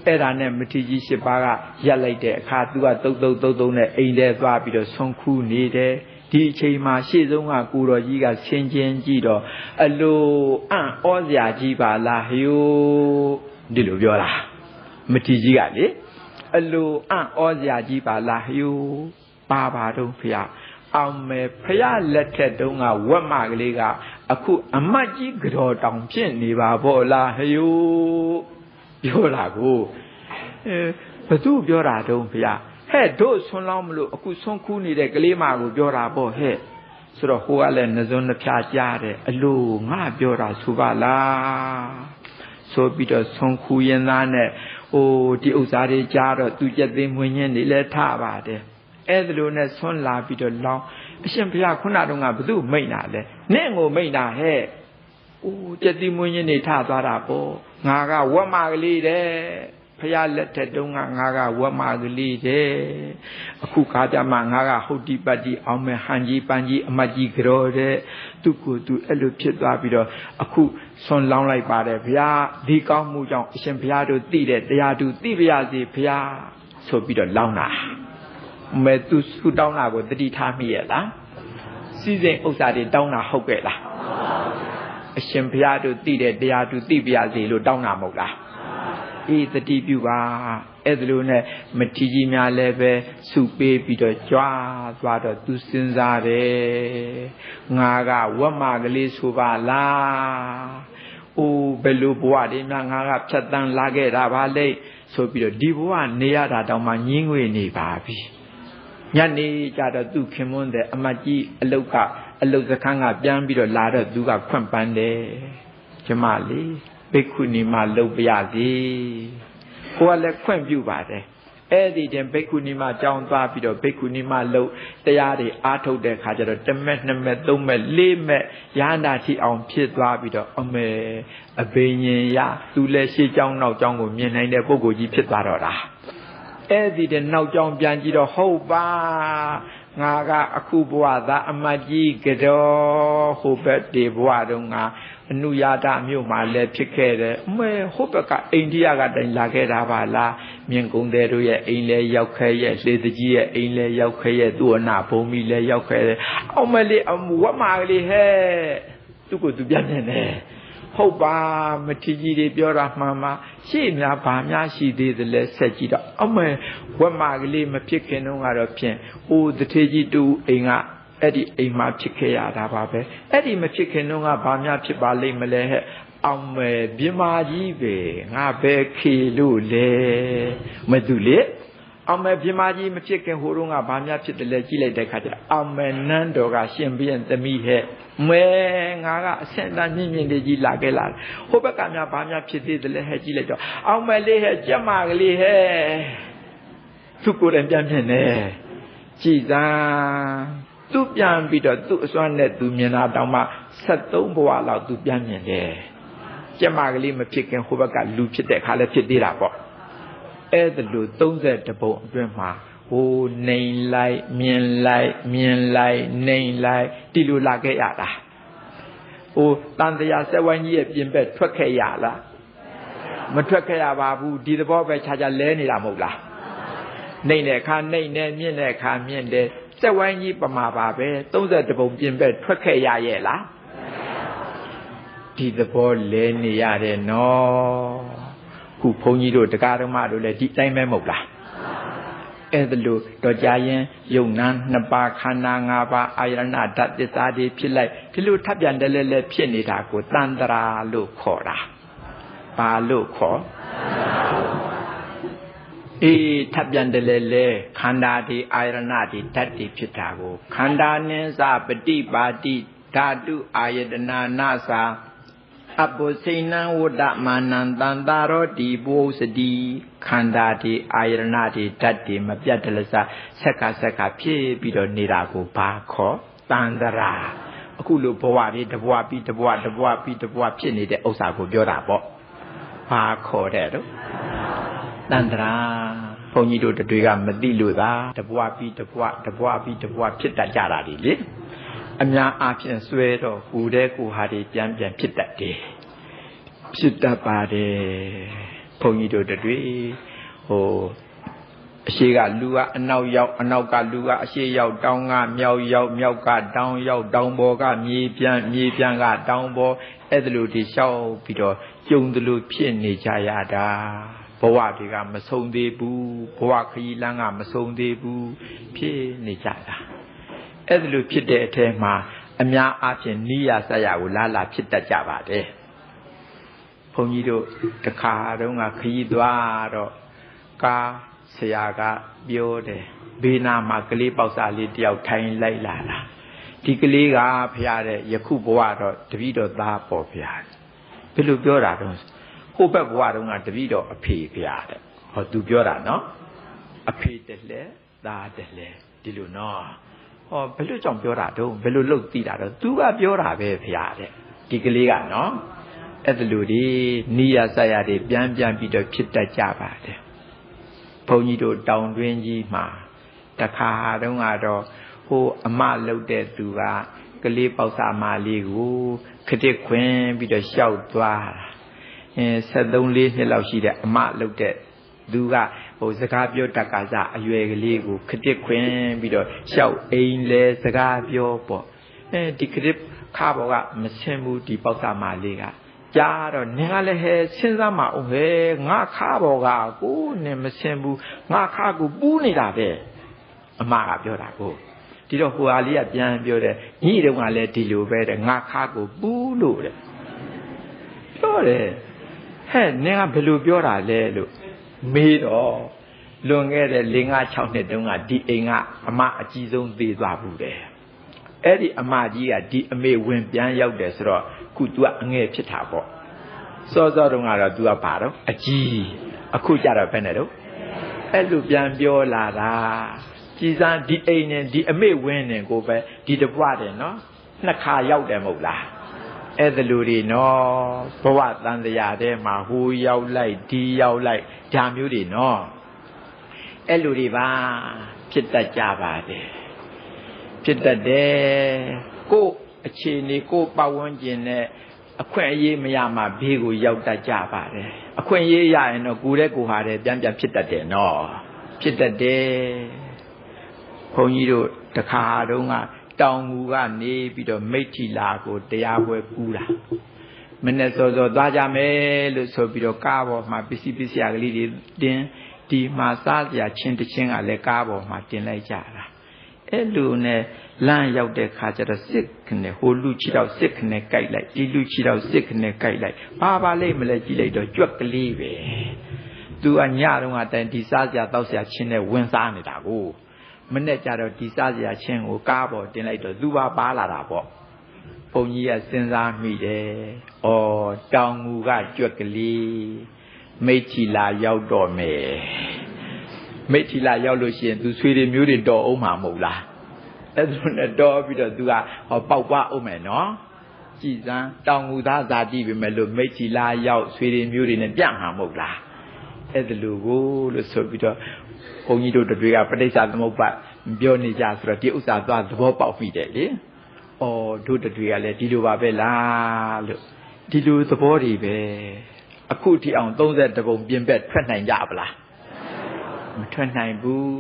အဲ့ဒါနဲ့မထီကြီး8ပါးကရက်လိုက်တဲ့အခါသူကတုတ်နဲ့အိမ်ထဲသွားပြီးတော့ဆွန်ခူးနေတယ်ဒီအချိန်မှာရှေ့ဆုံးကကိုတော်ကြီးကဆင်းချင်းကြည့်တော့အလိုအံ့ဩစရာကြီးပါလားဟယိုဒီလိုပြောတာမထီကြီးကလေအလိုအံ့ဩစရာကြီးပါလားဟယိုပါတော့ဖေအောင်မယ်ဖရလက်ထက်တုန်းကဝက်မကလေးကအခုအမတ်ကြီးကြော်တောင်ဖြစ်နေပါပေါ့လားဟယိုပြောတာကိုဘသူပြောတာတုံးဖေဟဲ့တို့ဆွန်းလောင်းမလို့အခုဆွန်းခူးနေတဲ့ကလေးမကိုပြောတာပေါ့ဟဲ့ဆိုတော့ဟိုကလည်းနှစုံနှဖျားကြားတယ်အလိုငါပြောတာဆိုပါလားဆိုပြီးတော့ဆွန်းခူးရင်သားနဲ့ဟိုဒီဥစ္စာတွေကြားတော့သူကြက်သိမ်းမွေးညင်းနေလဲထပါတယ်အဲ့ဒါလိုနဲ့ဆွန်းလာပြီးတော့လောင်းအရှင်ဘုရားခုနတုန်းကဘသူမိတ်တာလဲနဲ့ငိုမိတ်တာဟဲ့အိုးကြက်သိမ်းမွေးညင်းနေထသွားတာပေါ့ငါကဝက်မကလေးတဲ့ဖရာလက်ထက်တုန်းကငါကဝက်မကလေးတဲ့အခုခါကြမှာငါကဟုတ်ဒီပတ်ဒီအောင်မဲ့ဟန်ကြီးပန်းကြီးအမတ်ကြီးကြောတဲ့သူ့ကိုယ်သူအဲ့လိုဖြစ်သွားပြီးတော့အခုဆွန်လောင်းလိုက်ပါတယ်ဗျာဒီကောင်းမှုကြောင့်အရှင်ဘုရားတို့သိတဲ့တရားသူသိပါရစေဘုရားဆိုပြီးတော့လောင်းတာမဲသူဆူတောင်းတာကိုတတိထားမိရဲ့လားစီစဉ်ဥစ္စာတွေတောင်းတာဟုတ်ကဲ့လားအရှင်ဘုရားတို့သိတဲ့တရားသူသိပါရစေလို့တောင်းတာမဟုတ်လားအေးတတိပြုပါအဲ့ဒါလိုနဲ့မထီကြီးများလည်းပဲစုပေးပြီးတော့ကြွားသွားတော့သူစဉ်းစားတယ်ငါကဝက်မကလေးဆိုပါလားအိုးဘယ်လိုဘဝတွေများငါကဖြတ်တန်းလာခဲ့တာပါလေဆိုပြီးတော့ဒီဘဝနေရတာတောင်မှညင်းငွေနေပါပြီညနေကြတော့သူခင်မွန်းတဲ့အမတ်ကြီးအလုတ်စခန်းကပြန်ပြီးတော့လာတော့သူကခွန့်ပန်းတယ်ကျမလေးဘိက္ခုနီမလုပ်ပြရစီကိုကလည်းခွင့်ပြုပါတယ်အဲ့ဒီတင်ဘိက္ခုနီမကြောင်းသွားပြီးတော့ဘိက္ခုနီမလုပ်တရားတွေအားထုတ်တဲ့ခါကျတော့1မက်2မက်3မက်4မက်ရဟန္တာထိအောင်ဖြစ်သွားပြီးတော့အမေအဘိညာဉ်ရသူလည်းရှေ့ကြောင်းနောက်ကြောင်းကိုမြင်နိုင်တဲ့ပုဂ္ဂိုလ်ကြီးဖြစ်သွားတော့တာအဲ့ဒီတင်နောက်ကြောင်းပြန်ကြည့်တော့ဟုတ်ပါငါကအခုဘဝသာအမတ်ကြီးကြောဟိုဘက်ဒီဘဝတုန်းကအနုယာဒမြို့မှာလည်းဖြစ်ခဲ့တယ်အမေဟိုဘက်ကအိန္ဒိယကတိုင်လာခဲ့တာပါလားမြင့်ကုန်းတဲ့တို့ရဲ့အိမ်လည်းရောက်ခဲ့ရဲ့လေတကြီးရဲ့အိမ်လည်းရောက်ခဲ့ရဲ့သူ့အနာဘုံမီလည်းရောက်ခဲ့တယ်အောင်မလေးအဝတ်မာကလေးဟဲ့သူ့ကိုသူပြန်နေတယ်ဟုတ်ပါမထီကြီးတွေပြောတာမှန်ပါရှေ့များဗာများရှိသေးတယ်လဲဆက်ကြည့်တော့အမေဝက်မာကလေးမဖြစ်ခင်တုန်းကတော့ဖြင့်အိုးတထေကြီးတူအိမ်ကအဲ့ဒီအိမ်မှာဖြစ်ခဲ့ရတာပါပဲအဲ့ဒီမဖြစ်ခင်တုန်းကဗာများဖြစ်ပါလိမ့်မလဲဟဲ့အောင်မယ်ပြမာကြီးပဲငါပဲခေလို့လေမသူလေ အောင်မယ်ပြမကြီးမဖြစ်ခင်ဟိုတုန်းကဘာများဖြစ်တယ်လဲကြည့်လိုက်တဲ့ခါကျအောင်မယ်နန်းတော်ကရှင်ဘုရင်သမီးဟဲ့မဲငါကအစင်တန်းမြင့်မြင့်လေးကြီးလာခဲ့လာဟိုဘက်ကများဘာများဖြစ်သေးတယ်လဲဟဲ့ကြည့်လိုက်တော့အောင်မယ်လေးဟဲ့ကြက်မကလေးဟဲ့သူကိုယ်တိုင်ပြန်ဖြစ်နေကြည်သာသူပြန်ပြီးတော့သူ့အစွမ်းနဲ့သူမြင်တာတောင်မှ73ဘဝလောက်သူပြန်မြင်တယ်ကြက်မကလေးမဖြစ်ခင်ဟိုဘက်ကလူဖြစ်တဲ့ခါလည်းဖြစ်သေးတာပေါ့အဲ့ဒါလို့32ပုံအတွင်းမှာဟိုနှိမ်လိုက်မြင်လိုက်မြင်လိုက်နှိမ်လိုက်ဒီလိုလာခဲ့ရတာဟိုတန်တရားစက်ဝိုင်းကြီးရဲ့ပြင်ပထွက်ခဲ့ရလားမထွက်ခဲ့ရပါဘူးဒီသဘောပဲခြားခြားလဲနေတာမဟုတ်လားနှိမ်တဲ့အခါနှိမ်တယ်မြင်တဲ့အခါမြင်တယ်စက်ဝိုင်းကြီးပမာပါပဲ32ပုံပြင်ပထွက်ခဲ့ရရဲ့လားဒီသဘောလဲနေရတယ်နော်ခုဘုန်းကြီးတို့တရားဓမ္မတို့လည်းဒီတိုင်းပဲမဟုတ်လားအဲ့ဒါလို့တော့ကြာရင်ယုံနာနှစ်ပါးခန္ဓာ၅ပါးအာယရဏဓာတ်သစ္စာတွေဖြစ်လိုက်ဒီလိုထပ်ပြန်တယ်လဲဖြစ်နေတာကိုတန်တရာလို့ခေါ်တာဘာလို့ခေါ်အေးထပ်ပြန်တယ်လဲခန္ဓာတွေအာယရဏတွေဓာတ်တွေဖြစ်တာကိုခန္ဓာနှင်းစာပฏิပါတိဓာတုအာယတနာနာစာအပုစိဏံဝတ္တမာနံတန္တာရောတိဘောစတိခန္ဓာတိအာယရဏတိဓာတ်တိမပြတ်တလစဆက်ကဖြစ်ပြီးတော့နေတာကိုဘာခေါ်တန္တရာအခုလိုဘဝတွေတဘဝပြီးတဘဝတဘဝပြီးတဘဝဖြစ်နေတဲ့ဥစ္စာကိုပြောတာပေါ့ဘာခေါ်တဲ့တော့တန္တရာဘုန်းကြီးတို့တွေကမသိလို့သာတဘဝပြီးတဘဝတဘဝပြီးတဘဝဖြစ်တတ်ကြတာလေအများအားဖြင့်ဆွဲတော့ဟူတဲ့ကိုဟာတွေပြန်ဖြစ်တတ်တယ်ဖြစ်တတ်ပါတယ်ဘုန်းကြီးတို့တွေဟိုအရှိကလူကအနောက်ရောက်အနောက်ကလူကအရှိရောက်တောင်းကမြောက်ရောက်မြောက်ကတောင်းရောက်တောင်းပေါ်ကမြေပြန်ကတောင်းပေါ်အဲ့ဒါလိုဒီလျှောက်ပြီးတော့ကျုံတယ်လို့ဖြစ်နေကြရတာဘဝတွေကမဆုံးသေးဘူးဘဝခရီးလမ်းကမဆုံးသေးဘူးဖြစ်နေကြတာအဲ့ဒါလိုဖြစ်တဲ့အထဲမှာအများအားဖြင့်နိယဆက်ရကိုလာဖြစ်တတ်ကြပါတယ်ဘုန်းကြီးတို့တခါတုန်းကခရီးသွားတော့ကားဆရာကပြောတယ်ဘေးနာမှာကလေးပေါက်စားလေးတယောက်ထိုင်လိုက်လာတာဒီကလေးကဖရာတဲ့ယခုဘဝတော့တပည့်တော်သားပေါ့ဖရာဘယ်လိုပြောတာတော့ဟိုဘက်ဘဝတုန်းကတပည့်တော်အဖေဖရာတဲ့ဟောသူပြောတာနော်အဖေတည်းလဲသားတည်းလဲဒီလိုနော်ဟောဘယ်လိုကြောင့်ပြောတာတော့ဘယ်လိုလုပ်သိတာတော့သူကပြောတာပဲဖရာတဲ့ဒီကလေးကနော်အဲ့ဒါလိုဒီနိယဆက်ရတွေပြန်ပြီးတော့ဖြစ်တတ်ကြပါတယ်ဘုန်းကြီးတို့တောင်တွင်းကြီးမှာတခါတုန်းကတော့ဟိုအမလှုပ်တဲ့သူကကလေးပေါက်စာမလေးကိုခတစ်ခွင်ပြီးတော့ရှောက်သွား73-4နှစ်လောက်ရှိတဲ့အမလှုပ်တဲ့သူကဟိုစကားပြောတက္ကသအရွယ်ကလေးကိုခတစ်ခွင်ပြီးတော့ရှောက်အိမ်လဲစကားပြောပေါ့ဒီခတစ်ခါဘောကမဆင်းဘူးဒီပေါက်စာမလေးကကြားတော့နင်ကလည်းဟဲစဉ်းစားမအောင်ဟဲငါခါဘောကကိုနင်မဆင်းဘူးငါခါကိုပူးနေတာပဲအမကပြောတာကိုဒီတော့ဟိုဟာလေးကပြန်ပြောတယ်ညီတုန်းကလည်းဒီလိုပဲတဲ့ငါခါကိုပူးလို့တဲ့ပြောတယ်ဟဲ့နင်ကဘယ်လိုပြောတာလဲလို့မေးတော့လွန်ခဲ့တဲ့5-6နှစ်တုန်းကဒီအိမ်ကအမအကြီးဆုံးသေးသွားဘူးတဲ့အဲ့ဒီအမကြီးကဒီအမေဝင်ပြန်ရောက်တယ်ဆိုတော့ခု तू ကအငယ်ဖြစ်တာပေါ့စောစောတုန်းကတော့ तू ကဘာတော့အကြီးအခုကြတော့ဘယ်နဲ့တော့အဲ့လိုပြန်ပြောလာတာကြည်စမ်းဒီအိမ်နဲ့ဒီအမေဝင်နေကိုပဲဒီတပွားတယ်နော်နှစ်ခါရောက်တယ်မဟုတ်လားအဲ့ဒါလိုတွေနော်ဘဝတန်တရားထဲမှာဟိုရောက်လိုက်ဒီရောက်လိုက်ဒါမျိုးတွေနော်အဲ့လိုတွေပါဖြစ်တတ်ကြပါတယ်ဖြစ်တတ်တယ်ကိုယ်အခြေအနေကိုယ်ပတ်ဝန်းကျင်နဲ့အခွင့်အရေးမရမှဘေးကိုရောက်တတ်ကြပါတယ်အခွင့်အရေးရရင်တော့ကိုယ်တဲ့ကိုယ်ဟာတဲ့ပြန်ဖြစ်တတ်တယ်နော်ဖြစ်တတ်တယ်ဘုန်းကြီးတို့တခါတုန်းကတောင်ငူကနေပြီးတော့မိတ်ထီလာကိုတရားပွဲကူးတာမနေ့စောစောသွားကြမယ်လို့ဆိုပြီးတော့ကားပေါ်မှာပစ္စည်းရကလေးတွေတင်ဒီမှာစားစရာချင်းတချင်းကလည်းကားပေါ်မှာတင်လိုက်ကြတာအဲ့လိုနဲ့လမ်းရောက်တဲ့ခါကျတော့စစ်ခနဲ့ဟိုလူချီတော့စစ်ခနဲ့ကြိုက်လိုက်ဒီလူချီတော့စစ်ခနဲ့ကြိုက်လိုက်ဘာပါလိမ့်မလဲကြည့်လိုက်တော့ကြွက်ကလေးပဲ သူကညတော့ကတိုင်ဒီစားစရာတောက်စရာချင်းနဲ့ဝင်စားနေတာကိုမနဲ့ကြတော့ဒီစားစရာချင်းကိုကားပေါ်တင်လိုက်တော့သူပါလာတာပေါ့ဘုန်းကြီးကစဉ်းစားမိတယ်ဩတောင်ငူကကြွက်ကလေးမိတ်ချီလာရောက်တော့မယ်မိတ်ချီလာရောက်လို့ရှိရင်သူဆွေတွေမျိုးတွေတော်အောင်မှာမဟုတ်လားအဲ့ဒါနဲ့တော်ပြီးတော့သူကဟောပေါက်ပွားအောင်မယ်နော်ကြည်စမ်းတောင်ငူသားဇာတိပဲမဲ့လို့မိတ်ချီလာရောက်ဆွေတွေမျိုးတွေနဲ့ပြန့်မှာမဟုတ်လားအဲ့ဒါလိုကိုလို့ဆိုပြီးတော့ဘုန်းကြီးတို့တွေကပဋိစ္စသမုပ္ပါပြောနေကြဆိုတော့ဒီဥစ္စာသွားသဘောပေါက်ပြီးတယ်လေဩတို့တွေကလည်းဒီလိုပါပဲလားလို့ဒီလိုသဘောတွေပဲအခုထိအောင်30ပုံပြင်ပက်ထွက်နိုင်ကြပါလားမထွက်နိုင်ဘူး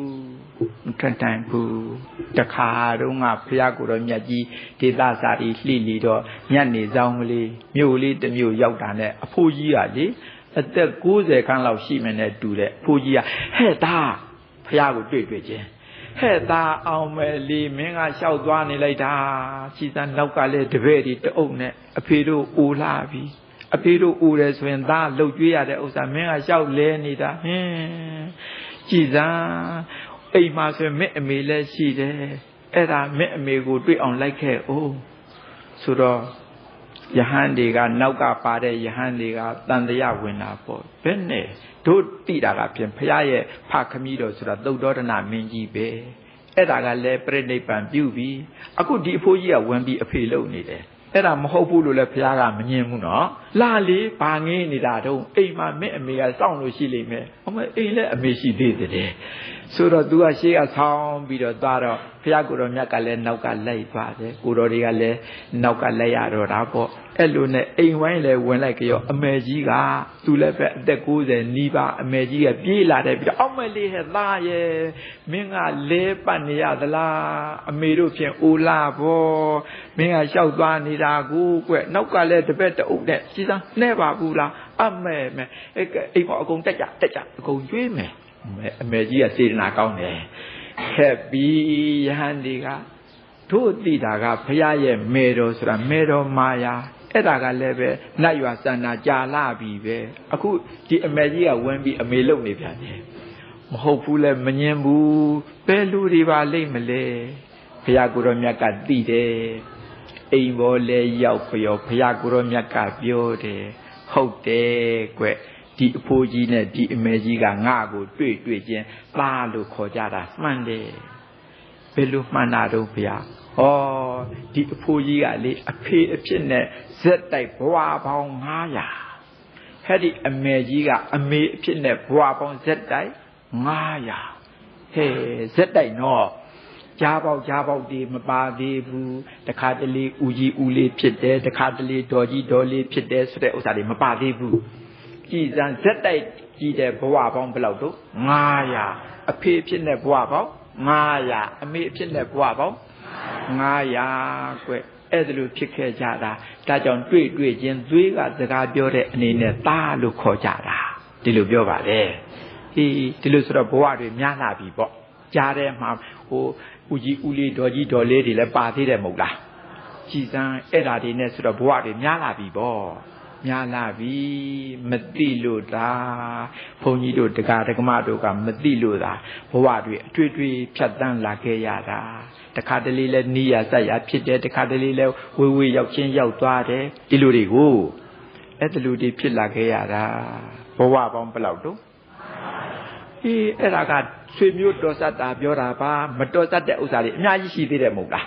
တခါတော့ငါဖះကိုတော်မြတ်ကြီးဒေသစာရီလှိလီတော့ညနေဆောင်ကလေးမြို့လေးတစ်မြို့ရောက်တာနဲ့အဖိုးကြီးကလေအသက်90ခန်းလောက်ရှိမှနဲ့တူတဲ့အဖိုးကြီးကဟဲ့သားဖះကိုတွေ့ချင်းဟဲ့သားအောင်မယ်လီမင်းကလျှောက်သွားနေလိုက်တာခြေစမ်းနောက်ကလည်းတပည့်ဒီတအုပ်နဲ့အဖေတို့အိုလာပြီအဖေတို့အိုတယ်ဆိုရင်သားလှုပ်ကြွေးရတဲ့ဥစ္စာမင်းကလျှောက်လဲနေတာဟင်းကြည်စမ်းအိမ်မှာဆိုရင်မင်းအမေလည်းရှိတယ်အဲ့ဒါမင်းအမေကိုတွေ့အောင်လိုက်ခဲ့အောင်ဆိုတော့ယဟန်တွေကနောက်ကပါတဲ့ယဟန်တွေကတန်တရားဝင်တာပေါ့ဘယ်နဲ့တို့တိတာကဖြင့်ဖះရဲ့ဖခမီးတော်ဆိုတာသုတ်တော်ဒနာမင်းကြီးပဲအဲ့ဒါကလည်းပြိဋိဘံပြုပြီအခုဒီအဖိုးကြီးကဝင်ပြီးအဖေလုံနေတယ်အဲ့ဒါမဟုတ်ဘူးလို့လည်းဖះကမငြင်းဘူးနော်လာလေဘာငင်းနေတာတော့အိမ်မှာမင်းအမေကစောင့်လို့ရှိလိမ့်မယ်အမေအိမ်လည်းအမေရှိသေးတယ်ဆိုတော့ तू ကရှေ့ကဆောင်းပြီးတော့သွားတော့ဖះကိုတော်မြတ်ကလည်းနောက်ကလိုက်သွားတယ်ကိုတော်တွေကလည်းနောက်ကလိုက်ရတော့တာပေါ့အဲ့လိုနဲ့အိမ်ဝိုင်းလည်းဝင်လိုက်ကြောအမေကြီးကသူလည်းပဲအသက်90နီးပါးအမေကြီးကပြေးလာတယ်ပြီးတော့အောက်မလေးဟဲ့သားရဲ့မင်းကလဲပတ်နေရသလားအမေတို့ဖြင့်အိုလာဘောမင်းကလျှောက်သွားနေတာကိုကွနောက်ကလည်းတပည့်တအုပ်နဲ့စီစမ်းနှဲပါဘူးလားအမေအိမ်ပေါ်အကုန်တက်ကြအကုန်ကျွေးမယ်အမေကြီးကစေတနာကောင်းတယ်ခက်ပြီးယဟန်ဒီကတို့သိတာကဘုရားရဲ့မေတော်ဆိုတာမေတော်မာယာအဲ့ဒါကလည်းပဲနတ်ရွာစန္နာကြာလာပြီပဲအခုဒီအမေကြီးကဝင်ပြီးအမေလုံနေပြန်တယ်မဟုတ်ဘူးလဲမငင်းဘူးဘယ်လူတွေပါလိမ့်မလဲဘုရားကိုယ်တော်မြတ်ကသိတယ်အိမ်ပေါ်လဲရောက်ပြောဘုရားကိုယ်တော်မြတ်ကပြောတယ်ဟုတ်တယ်ကွဒီအဖိုးကြီးနဲ့ဒီအမေကြီးကငါ့ကိုတွေ့ချင်းသားလို့ခေါ်ကြတာမှန်တယ်ဘယ်လိုမှန်တာတော့ဗျာဩဒီအဖိုးကြီးကလေအဖေအဖြစ်နဲ့ဇက်တိုက်ဘဝပေါင်း900ဟဲ့ဒီအမေကြီးကအမေအဖြစ်နဲ့ဘဝပေါင်းဇက်တိုက်900ဟဲ့ဇက်တိုက်နော်ကြားပေါက်ဒီမပါသေးဘူးတခါတလေဦးကြီးဦးလေးဖြစ်တယ်တခါတလေဒေါ်ကြီးဒေါ်လေးဖြစ်တယ်ဆိုတဲ့ဥစ္စာတွေမပါသေးဘူးကြည်စံဇက်တိုက်ကြည်တဲ့ဘဝပေါင်းဘယ်လောက်တော့900အဖေဖြစ်တဲ့ဘဝပေါင်း900အမေအဖြစ်နဲ့ဘဝပေါင်း900ကွအဲ့ဒါလိုဖြစ်ခဲ့ကြတာဒါကြောင့်တွေ့ချင်းသွေးကစကားပြောတဲ့အနေနဲ့သားလို့ခေါ်ကြတာဒီလိုပြောပါလေဒီလိုဆိုတော့ဘဝတွေများလာပြီပေါ့ကြားထဲမှာဟိုဦးကြီးဦးလေးဒေါ်ကြီးဒေါ်လေးတွေလည်းပါသေးတယ်မဟုတ်လားကြည်စံအဲ့ဒါတွေနဲ့ဆိုတော့ဘဝတွေများလာပြီပေါ့များလာပြီမသိလို့ဒါဘုန်းကြီးတို့တရားဓမ္မတို့ကမသိလို့ဒါဘဝတွေအတွေ့ဖြတ်တန်းလာခဲ့ရတာတခါတလေလဲနီးရဆက်ရဖြစ်တယ်တခါတလေလဲဝေးရောက်ချင်းရောက်သွားတယ်ဒီလိုတွေကိုအဲ့ဒီလိုတွေဖြစ်လာခဲ့ရတာဘဝပေါင်းဘယ်လောက်တော့အဲ့ဒါကဆွေမျိုးတော်စတာပြောတာပါမတော်စတဲ့ဥစ္စာတွေအများကြီးရှိသေးတယ်မဟုတ်လား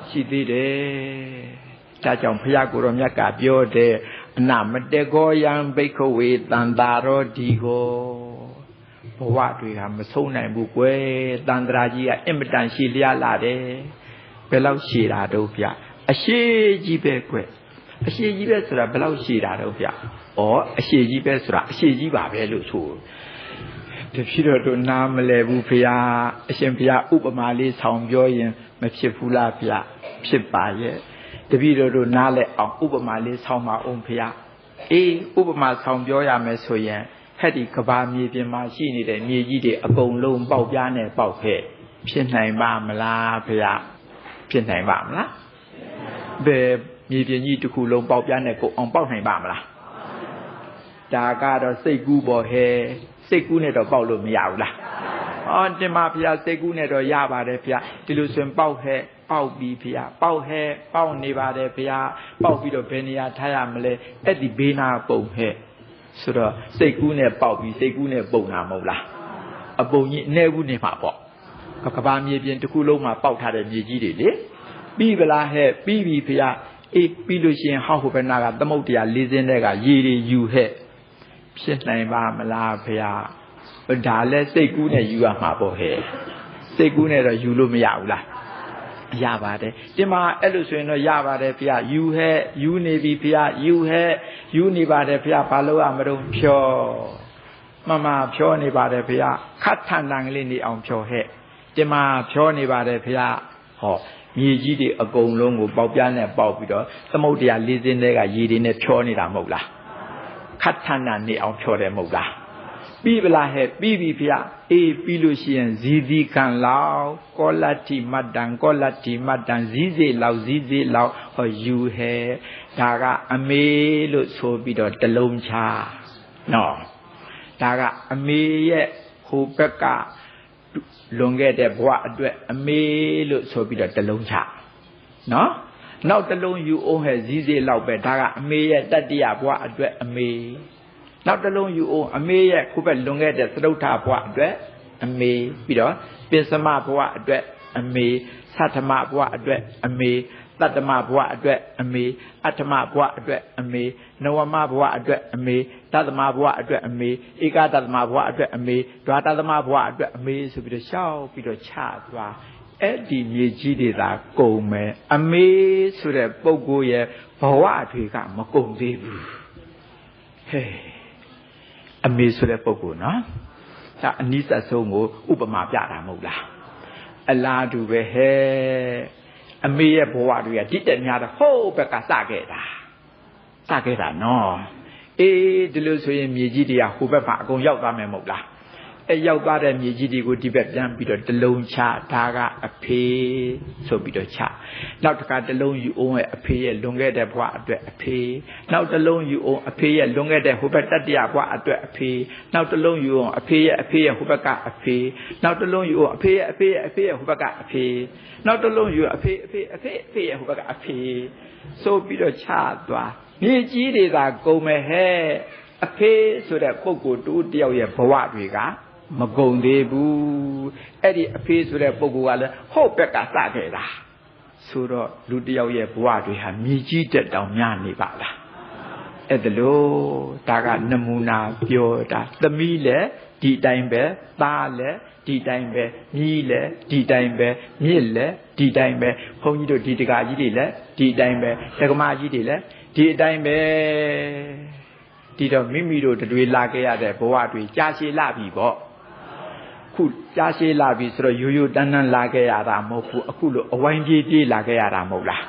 ရှိသေးတယ်ဒါကြောင့်ဘုရားကိုယ်တော်မြတ်ကပြောတဲ့အနမတေကောယံဘိက္ခဝေတန်တာရောဒီကိုဘဝတွေကမဆုံးနိုင်ဘူးကွယ်တန်ត្រာကြီးကအင်မတန်ရှည်လျားလာတယ်ဘယ်လောက်ရှည်တာတော့ဗျအရှိကြီးပဲကွယ်အရှိကြီးပဲဆိုတာဘယ်လောက်ရှည်တာတော့ဗျအရှိကြီးပဲဆိုတာအရှိကြီးပါပဲလို့ဆိုတဖြစ်တော့နားမလဲဘူးဖေဟာအရှင်ဖေဟာဥပမာလေးဆောင်ပြောရင်မဖြစ်ဘူးလားဗျဖြစ်ပါရဲ့တပည့်တော်တို့နားလဲအောင်ဥပမာလေးဆောင်ပါအောင်ဖေဟာဥပမာဆောင်ပြောရမယ်ဆိုရင်ဟဲ့ဒီကဘာမြေပြင်မှာရှိနေတဲ့မြေကြီးတွေအကုန်လုံးပေါက်ပြားနဲ့ပေါက်ခဲ့ဖြစ်နိုင်ပါမလားဖေဟာဖြစ်နိုင်ပါမလားဘယ်မြေပြင်ကြီးတစ်ခုလုံးပေါက်ပြားနဲ့ကိုအောင်ပေါက်နိုင်ပါမလားဒါကတော့စိတ်ကူးပေါ်ဟဲ စိတ်ကူးနဲ့တော့ပေါက်လို့မရဘူးလားအော်တင်ပါဗျာစိတ်ကူးနဲ့တော့ရပါတယ်ဗျာဒီလိုဆိုရင်ပေါက်ဟဲ့ပေါက်ပြီးဗျာပေါက်ဟဲ့ပေါက်နေပါတယ်ဗျာပေါက်ပြီးတော့ဘယ်နေရာထားရမလဲအဲ့ဒီဘေးနာပုံဟဲ့ဆိုတော့စိတ်ကူးနဲ့ပေါက်ပြီးစိတ်ကူးနဲ့ပုံတာမဟုတ်လားအပုံကြီးအနည်းဘူးနေမှာပေါ့ကဘာမြေပြင်တစ်ခုလုံးမှာပေါက်ထားတဲ့မြေကြီးတွေလေပြီးပလားဟဲ့ပြီးပြီဗျာအေးပြီးလို့ရှိရင်ဟောက်ဟိုဘက်နာကသမုတ်တရား၄စင်းတဲ့ကရေတွေယူဟဲ့ဖြစ်နိုင်ပါမလားဗျာဒါလည်းစိတ်ကူးနဲ့ယူရမှာပေါ့ဟဲ့စိတ်ကူးနဲ့တော့ယူလို့မရဘူးလားရပါတယ်ဒီမှာအဲ့လိုဆိုရင်တော့ရပါတယ်ဗျာယူဟဲ့ယူနေပြီဗျာယူဟဲ့ယူနေပါတယ်ဗျာဘာလို့ရမလို့ဖြောမမဖြောနေပါတယ်ဗျာခတ်ထန်တန်ကလေးနေအောင်ဖြောဟဲ့ဒီမှာဖြောနေပါတယ်ဗျာဟောမြေကြီးတွေအကုန်လုံးကိုပေါက်ပြားနဲ့ပေါက်ပြီးတော့သမုတ်တရား၄စင်းတဲ့ကရေတွေနဲ့ဖြောနေတာမဟုတ်လားခတ်ထန်တန်နေအောင်ဖြောတယ်မဟုတ်လားပြီးပလားဟဲ့ပြီးပြီဗျာအေးပြီးလို့ရှိရင်ဇီတိခံလောက်ကောလတ္တိမတ္တံကောလတ္တိမတ္တံဇီစေလောက်ဇီစေလောက်ဟောယူဟဲ့ဒါကအမေလို့ဆိုပြီးတော့တလုံးချနော်ဒါကအမေရဲ့ဟိုဘက်ကလွန်ခဲ့တဲ့ဘဝအတွက်အမေလို့ဆိုပြီးတော့တလုံးချနော်နောက်တလုံးယူအောင်ဟဲ့ဇီစေလောက်ပဲဒါကအမေရဲ့တတ္တိယဘဝအတွက်အမေနောက်တစ်လုံးယူအောင်အမေရဲ့ခုဘက်လွန်ခဲ့တဲ့သရုပ်ထာဘဝအတွက်အမေပြီးတော့ပိစမဘဝအတွက်အမေသတ္တမဘဝအတွက်အမေတတ္တမဘဝအတွက်အမေအဋ္ဌမဘဝအတွက်အမေနဝမဘဝအတွက်အမေတတ္တမဘဝအတွက်အမေဧကတတ္တမဘဝအတွက်အမေဒွါတတ္တမဘဝအတွက်အမေဆိုပြီးတော့ရှောက်ပြီးတော့ချသွားအဲ့ဒီမြေကြီးတွေသာကုန်မယ်အမေဆိုတဲ့ပုဂ္ဂိုလ်ရဲ့ဘဝတွေကမကုန်သေးဘူးဟဲ့အမေဆိုတဲ့ပုဂ္ဂိုလ်နော်ဒါအနိစ္စဆုံးကိုဥပမာပြတာမဟုတ်လားအလားတူပဲဟဲ့အမေရဲ့ဘဝတွေကတိတက်များတော့ဟိုးဘက်ကစခဲ့တာနော်အေးဒီလိုဆိုရင်မြေကြီးတွေကဟိုဘက်မှာအကုန်ရောက်သွားမယ်မဟုတ်လားအဲရောက်သွားတဲ့မြေကြီးတွေကိုဒီဘက်ပြန်ပြီးတော့တလုံးချဒါကအဖေဆိုပြီးတော့ချနောက်တစ်ခါတလုံးယူအောင်ရဲ့အဖေရဲ့လွန်ခဲ့တဲ့ဘဝအတွက်အဖေနောက်တလုံးယူအောင်အဖေရဲ့လွန်ခဲ့တဲ့ဟိုဘက်တတ္တရဘဝအတွက်အဖေနောက်တလုံးယူအောင်အဖေရဲ့ဟိုဘက်ကအဖေနောက်တလုံးယူအောင်အဖေရဲ့ဟိုဘက်ကအဖေနောက်တလုံးယူအဖေရဲ့ဟိုဘက်ကအဖေဆိုပြီးတော့ချသွားမြေကြီးတွေသာကုန်မယ်ဟဲ့အဖေဆိုတဲ့ပုဂ္ဂိုလ်တူတယောက်ရဲ့ဘဝတွေကမကုန်သေးဘူးအဲ့ဒီအဖေဆိုတဲ့ပုဂ္ဂိုလ်ကလည်းဟုတ်ဘက်ကစခဲ့တာဆိုတော့လူတယောက်ရဲ့ဘဝတွေဟာမြေကြီးတက်တောင်များနေပါလားအဲ့ဒါလို့ဒါကနမူနာပြောတာသမီးလည်းဒီတိုင်းပဲသားလည်းဒီတိုင်းပဲမြီးလည်းဒီတိုင်းပဲမြစ်လည်းဒီတိုင်းပဲဘုန်းကြီးတို့ဒီတကာကြီးတွေလည်းဒီတိုင်းပဲဒကမကြီးတွေလည်းဒီအတိုင်းပဲဒီတော့မိမိတို့တွေလာခဲ့ရတဲ့ဘဝတွေကြာရှည်လာပြီပေါ့ခုကြာရှည်လာပြီဆိုတော့ရိုးရိုးတန်းတန်းလာခဲ့ရတာမဟုတ်ဘူးအခုလိုအဝိုင်းပြေးပြေးလာခဲ့ရတာမဟုတ်လား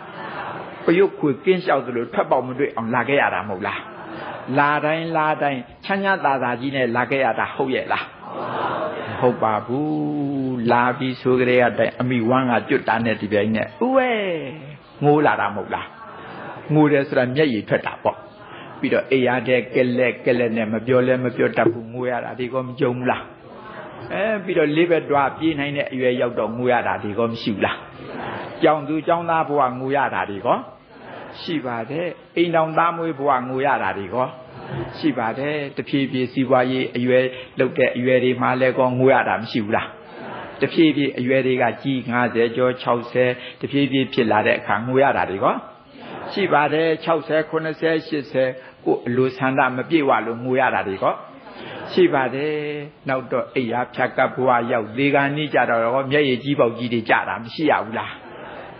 ပယုတ်ခွေကင်းလျှောက်သလိုထွက်ပေါက်မတွေ့အောင်လာခဲ့ရတာမဟုတ်လားလာတိုင်းချမ်းသာသာကြီးနဲ့လာခဲ့ရတာဟုတ်ရဲ့လားမဟုတ်ပါဘူးလာပြီးဆိုကြတဲ့အတိုင်းအမိဝမ်းကကျွတ်တာနဲ့ဒီပိုင်းနဲ့ဥဝဲငိုးလာတာမဟုတ်လားငိုတယ်ဆိုတာမျက်ရည်ထွက်တာပေါ့ပြီးတော့အေးရတဲ့ကလက်နဲ့မပြောလဲမပြောတတ်ဘူးငိုရတာဒီကောမကြုံဘူးလားပြီးတော့လေးဘက်တွားပြေးနိုင်တဲ့အရွယ်ရောက်တော့ငိုရတာဒီကောမရှိဘူးလားကြောင်သူကြောင်သားဘဝငိုရတာဒီကောရှိပါတယ်အိမ်တော်သားမွေးဘဝငိုရတာဒီကောရှိပါတယ်တဖြည်းဖြည်းစီးပွားရေးအရွယ်လောက်တဲ့အရွယ်တွေမှလည်းကောငိုရတာမရှိဘူးလားတဖြည်းဖြည်းအရွယ်တွေကကြီး50ကျော်60တဖြည်းဖြည်းဖြစ်လာတဲ့အခါငိုရတာဒီကောရှိပါတယ်60 90 80ကိုအလိုဆန္ဒမပြည့်ဝလို့ငိုရတာဒီကောရှိပါတယ်နောက်တော့အိယာဖြတ်ကပ်ဘဝရောက်ဒီကနေ့ကြတော့မျက်ရည်ကြီးပေါက်ကြီးတွေကြတာမရှိရဘူးလား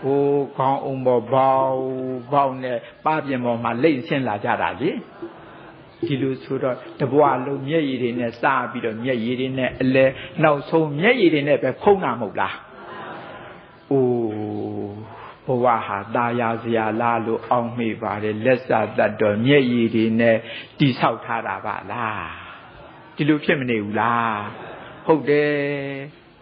ဟိုခေါင်းအုံပေါ်ဘောက်နဲ့ပါပြင်ပေါ်မှာလိမ့်ဆင်းလာကြတာလေဒီလိုဆိုတော့တဘွားလုံးမျက်ရည်တွေနဲ့စားပြီးတော့မျက်ရည်တွေနဲ့အလဲနောက်ဆုံးမျက်ရည်တွေနဲ့ပဲဖုံးတာမဟုတ်လားအိုးဘဝဟာตาယာစရာလားလို့အောင်းမိပါတယ်လက်စတတ်တော့မျက်ရည်တွေနဲ့တိဆောက်ထားတာပါလားဒီလိုဖြစ်မနေဘူးလားဟုတ်တယ်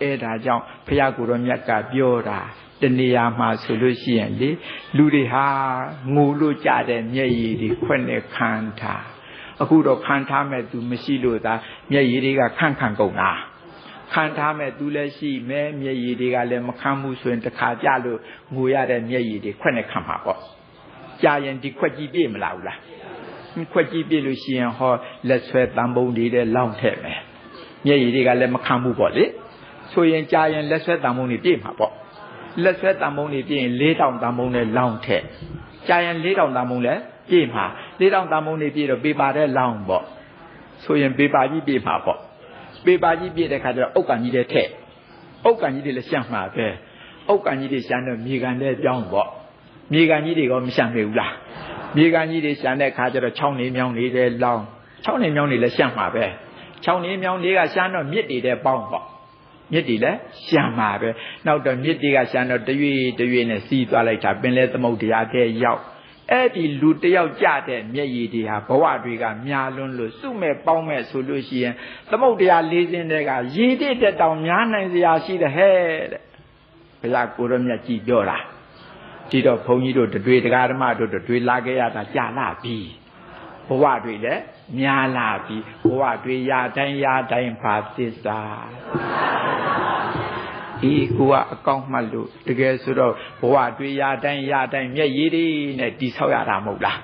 အဲ့ဒါကြောင့်ဘုရားကိုယ်တော်မြတ်ကပြောတာတနေရာမှာဆိုလို့ရှိရင်လေလူတွေဟာငိုလို့ကြတဲ့မျက်ရည်တွေခွက်နဲ့ခံထား အခုတော့ခံထားမဲ့သူမရှိလို့သာမျက်ရည်တွေကခန့်ကုန်တာခံထားမဲ့သူလည်းရှိမဲမျက်ရည်တွေကလည်းမခံဘူးဆိုရင်တစ်ခါကြလို့ငိုရတဲ့မျက်ရည်တွေခွက်နဲ့ခံမှာပေါ့ကြာရင်ဒီခွက်ကြီးပြည့်မလားဘူးလားခွက်ကြီးပြည့်လို့ရှိရင်ဟောလက်ဆွဲတံပုံးတွေလည်းလောင်းထည့်မယ်မျက်ရည်တွေကလည်းမခံဘူးပေါ့လေဆိုရင်ကြာရင်လက်ဆွဲတံပုံးတွေပြည့်မှာပေါ့လက်ဆွဲတံပုံးတွေပြည့်ရင်၄တောင်တံပုံးနဲ့လောင်းထည့်ကြာရင်၄တောင်တံပုံးလည်းပြည့်မှာ၄တောင်တံပုံးတွေပြည့်တော့ပေပါတဲ့လောင်းပေါ့ဆိုရင်ပေပါကြီးပြည့်မှာပေါ့ပေပါကြီးပြည့်တဲ့ခါကျတော့အုတ်ကန်ကြီးတွေထည့်အုတ်ကန်ကြီးတွေလည်းရှမ်းမှာပဲအုတ်ကန်ကြီးတွေရှမ်းတော့မြေကန်တဲ့ပြောင်းပေါ့မြေကန်ကြီးတွေကမရှမ်းမေဘူးလားမြေကန်ကြီးတွေရှမ်းတဲ့ခါကျတော့ချောင်းနေမြောင်းနေတဲ့လောင်းချောင်းနေမြောင်းနေလည်းရှမ်းမှာပဲချောင်းနေမြောင်းတွေကရှမ်းတော့မြစ်တွေတဲ့ပေါင်းပေါ့မြစ်တွေလည်းရှမ်းမှာပဲနောက်တော့မြစ်တွေကရှမ်းတော့တရွေ့နဲ့စီးသွားလိုက်တာပင်လဲသမုဒ္ဒရာတဲ့ရောက်အဲ့ဒီလူတယောက်ကြတဲ့မျက်ရည်တွေဟာဘဝတွေကများလွန်းလို့စုမဲ့ပေါင်းမဲ့ဆိုလို့ရှိရင်သမုဒ္ဒရာ၄စင်းတွေကရည်တည်တဲ့တောင်များနိုင်စရာရှိတယ်ဟဲ့တဲ့ဘုရားကိုရမြတ်ကြီးပြောတာဒီတော့ဘုန်းကြီးတို့တွေတရားဓမ္မတို့တွေလာခဲ့ရတာကြာလာပြီဘဝတွေလည်းများလာပြီဘဝတွေရတိုင်းပါသစ္စာဒီကိုကအကောင့်မှတ်လို့တကယ်ဆိုတော့ဘဝတွေရတိုင်းမျက်ရည်တွေနဲ့တိဆောက်ရတာမဟုတ်လား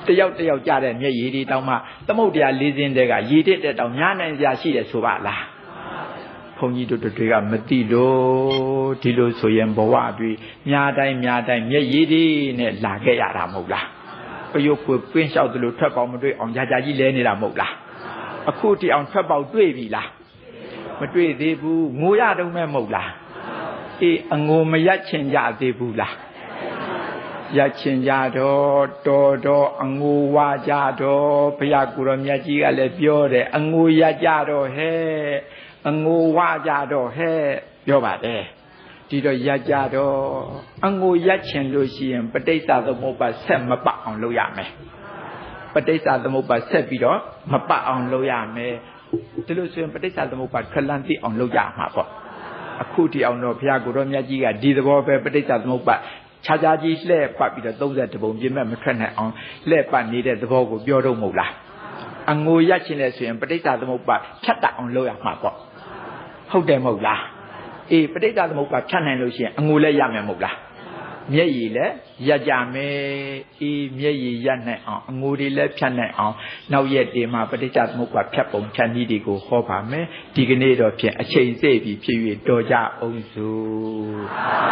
တယောက်ကြတဲ့မျက်ရည်တွေတောင်မှသမုဒ္ဒရာ၄စင်းတွေကရည်တည်တဲ့တောင်များနိုင်စရာရှိတယ်ဆိုပါလားဘုန်းကြီးတို့တွေကမသိလို့ဒီလိုဆိုရင်ဘဝတွေများတိုင်းမျက်ရည်တွေနဲ့လာခဲ့ရတာမဟုတ်လားပယုတ်ကိုပင်းလျှောက်သလိုထွက်ပေါက်မတွေ့အောင်ကြာကြီးလဲနေတာမဟုတ်လားအခုတည်းအောင်ထွက်ပေါက်တွေ့ပြီလားမတွေ့သေးဘူးငိုရတော့မဲ့မဟုတ်လားအေးအငိုမရချင်ကြသေးဘူးလားရချင်ကြတော့တော်အငိုဝါကြတော့ဘုရားကိုရောမြတ်ကြီးကလည်းပြောတယ်အငိုရကြတော့ဟဲ့အငိုဝါကြတော့ဟဲ့ပြောပါတယ်ဒီတော့ရကြတော့အငိုရချင်လို့ရှိရင်ပဋိစ္စသမုပ္ပါဆက်မပတ်အောင်လုပ်ရမယ်ပဋိစ္စသမုပ္ပါဆက်ပြီးတော့မပတ်အောင်လုပ်ရမယ်ဒီလိုဆိုရင်ပဋိစ္စသမုပ္ပါခလန်သိအောင်လုပ်ရမှာပေါ့အခုတည်းအောင်တော့ဘုရားကိုရောမြတ်ကြီးကဒီသဘောပဲပဋိစ္စသမုပ္ပါခြားကြီးလှည့်ပတ်ပြီးတော့32ပုံပြင်းမဲ့မထွက်နိုင်အောင်လှည့်ပတ်နေတဲ့သဘောကိုပြောတော့မဟုတ်လားအငိုရချင်လဲဆိုရင်ပဋိစ္စသမုပ္ပါဖြတ်တတ်အောင်လုပ်ရမှာပေါ့ဟုတ်တယ်မဟုတ်လားအေးပဋိစ္စသမုပ္ပါဖြတ်နိုင်လို့ရှိရင်အငိုလည်းရမယ်မဟုတ်လားမျက်ရည်လည်းရကြမယ်အေးမျက်ရည်ရနိုင်အောင်အငိုတွေလည်းဖြတ်နိုင်အောင်နောက်ရက်တွေမှာပဋိစ္စသမုပ္ပါဖြတ်ပုံဖြတ်နည်းတွေကိုဟောပါမယ်ဒီကနေ့တော့ဖြင့်အချိန်စေ့ပြီးဖြစ်၍တော်ကြအောင်စို့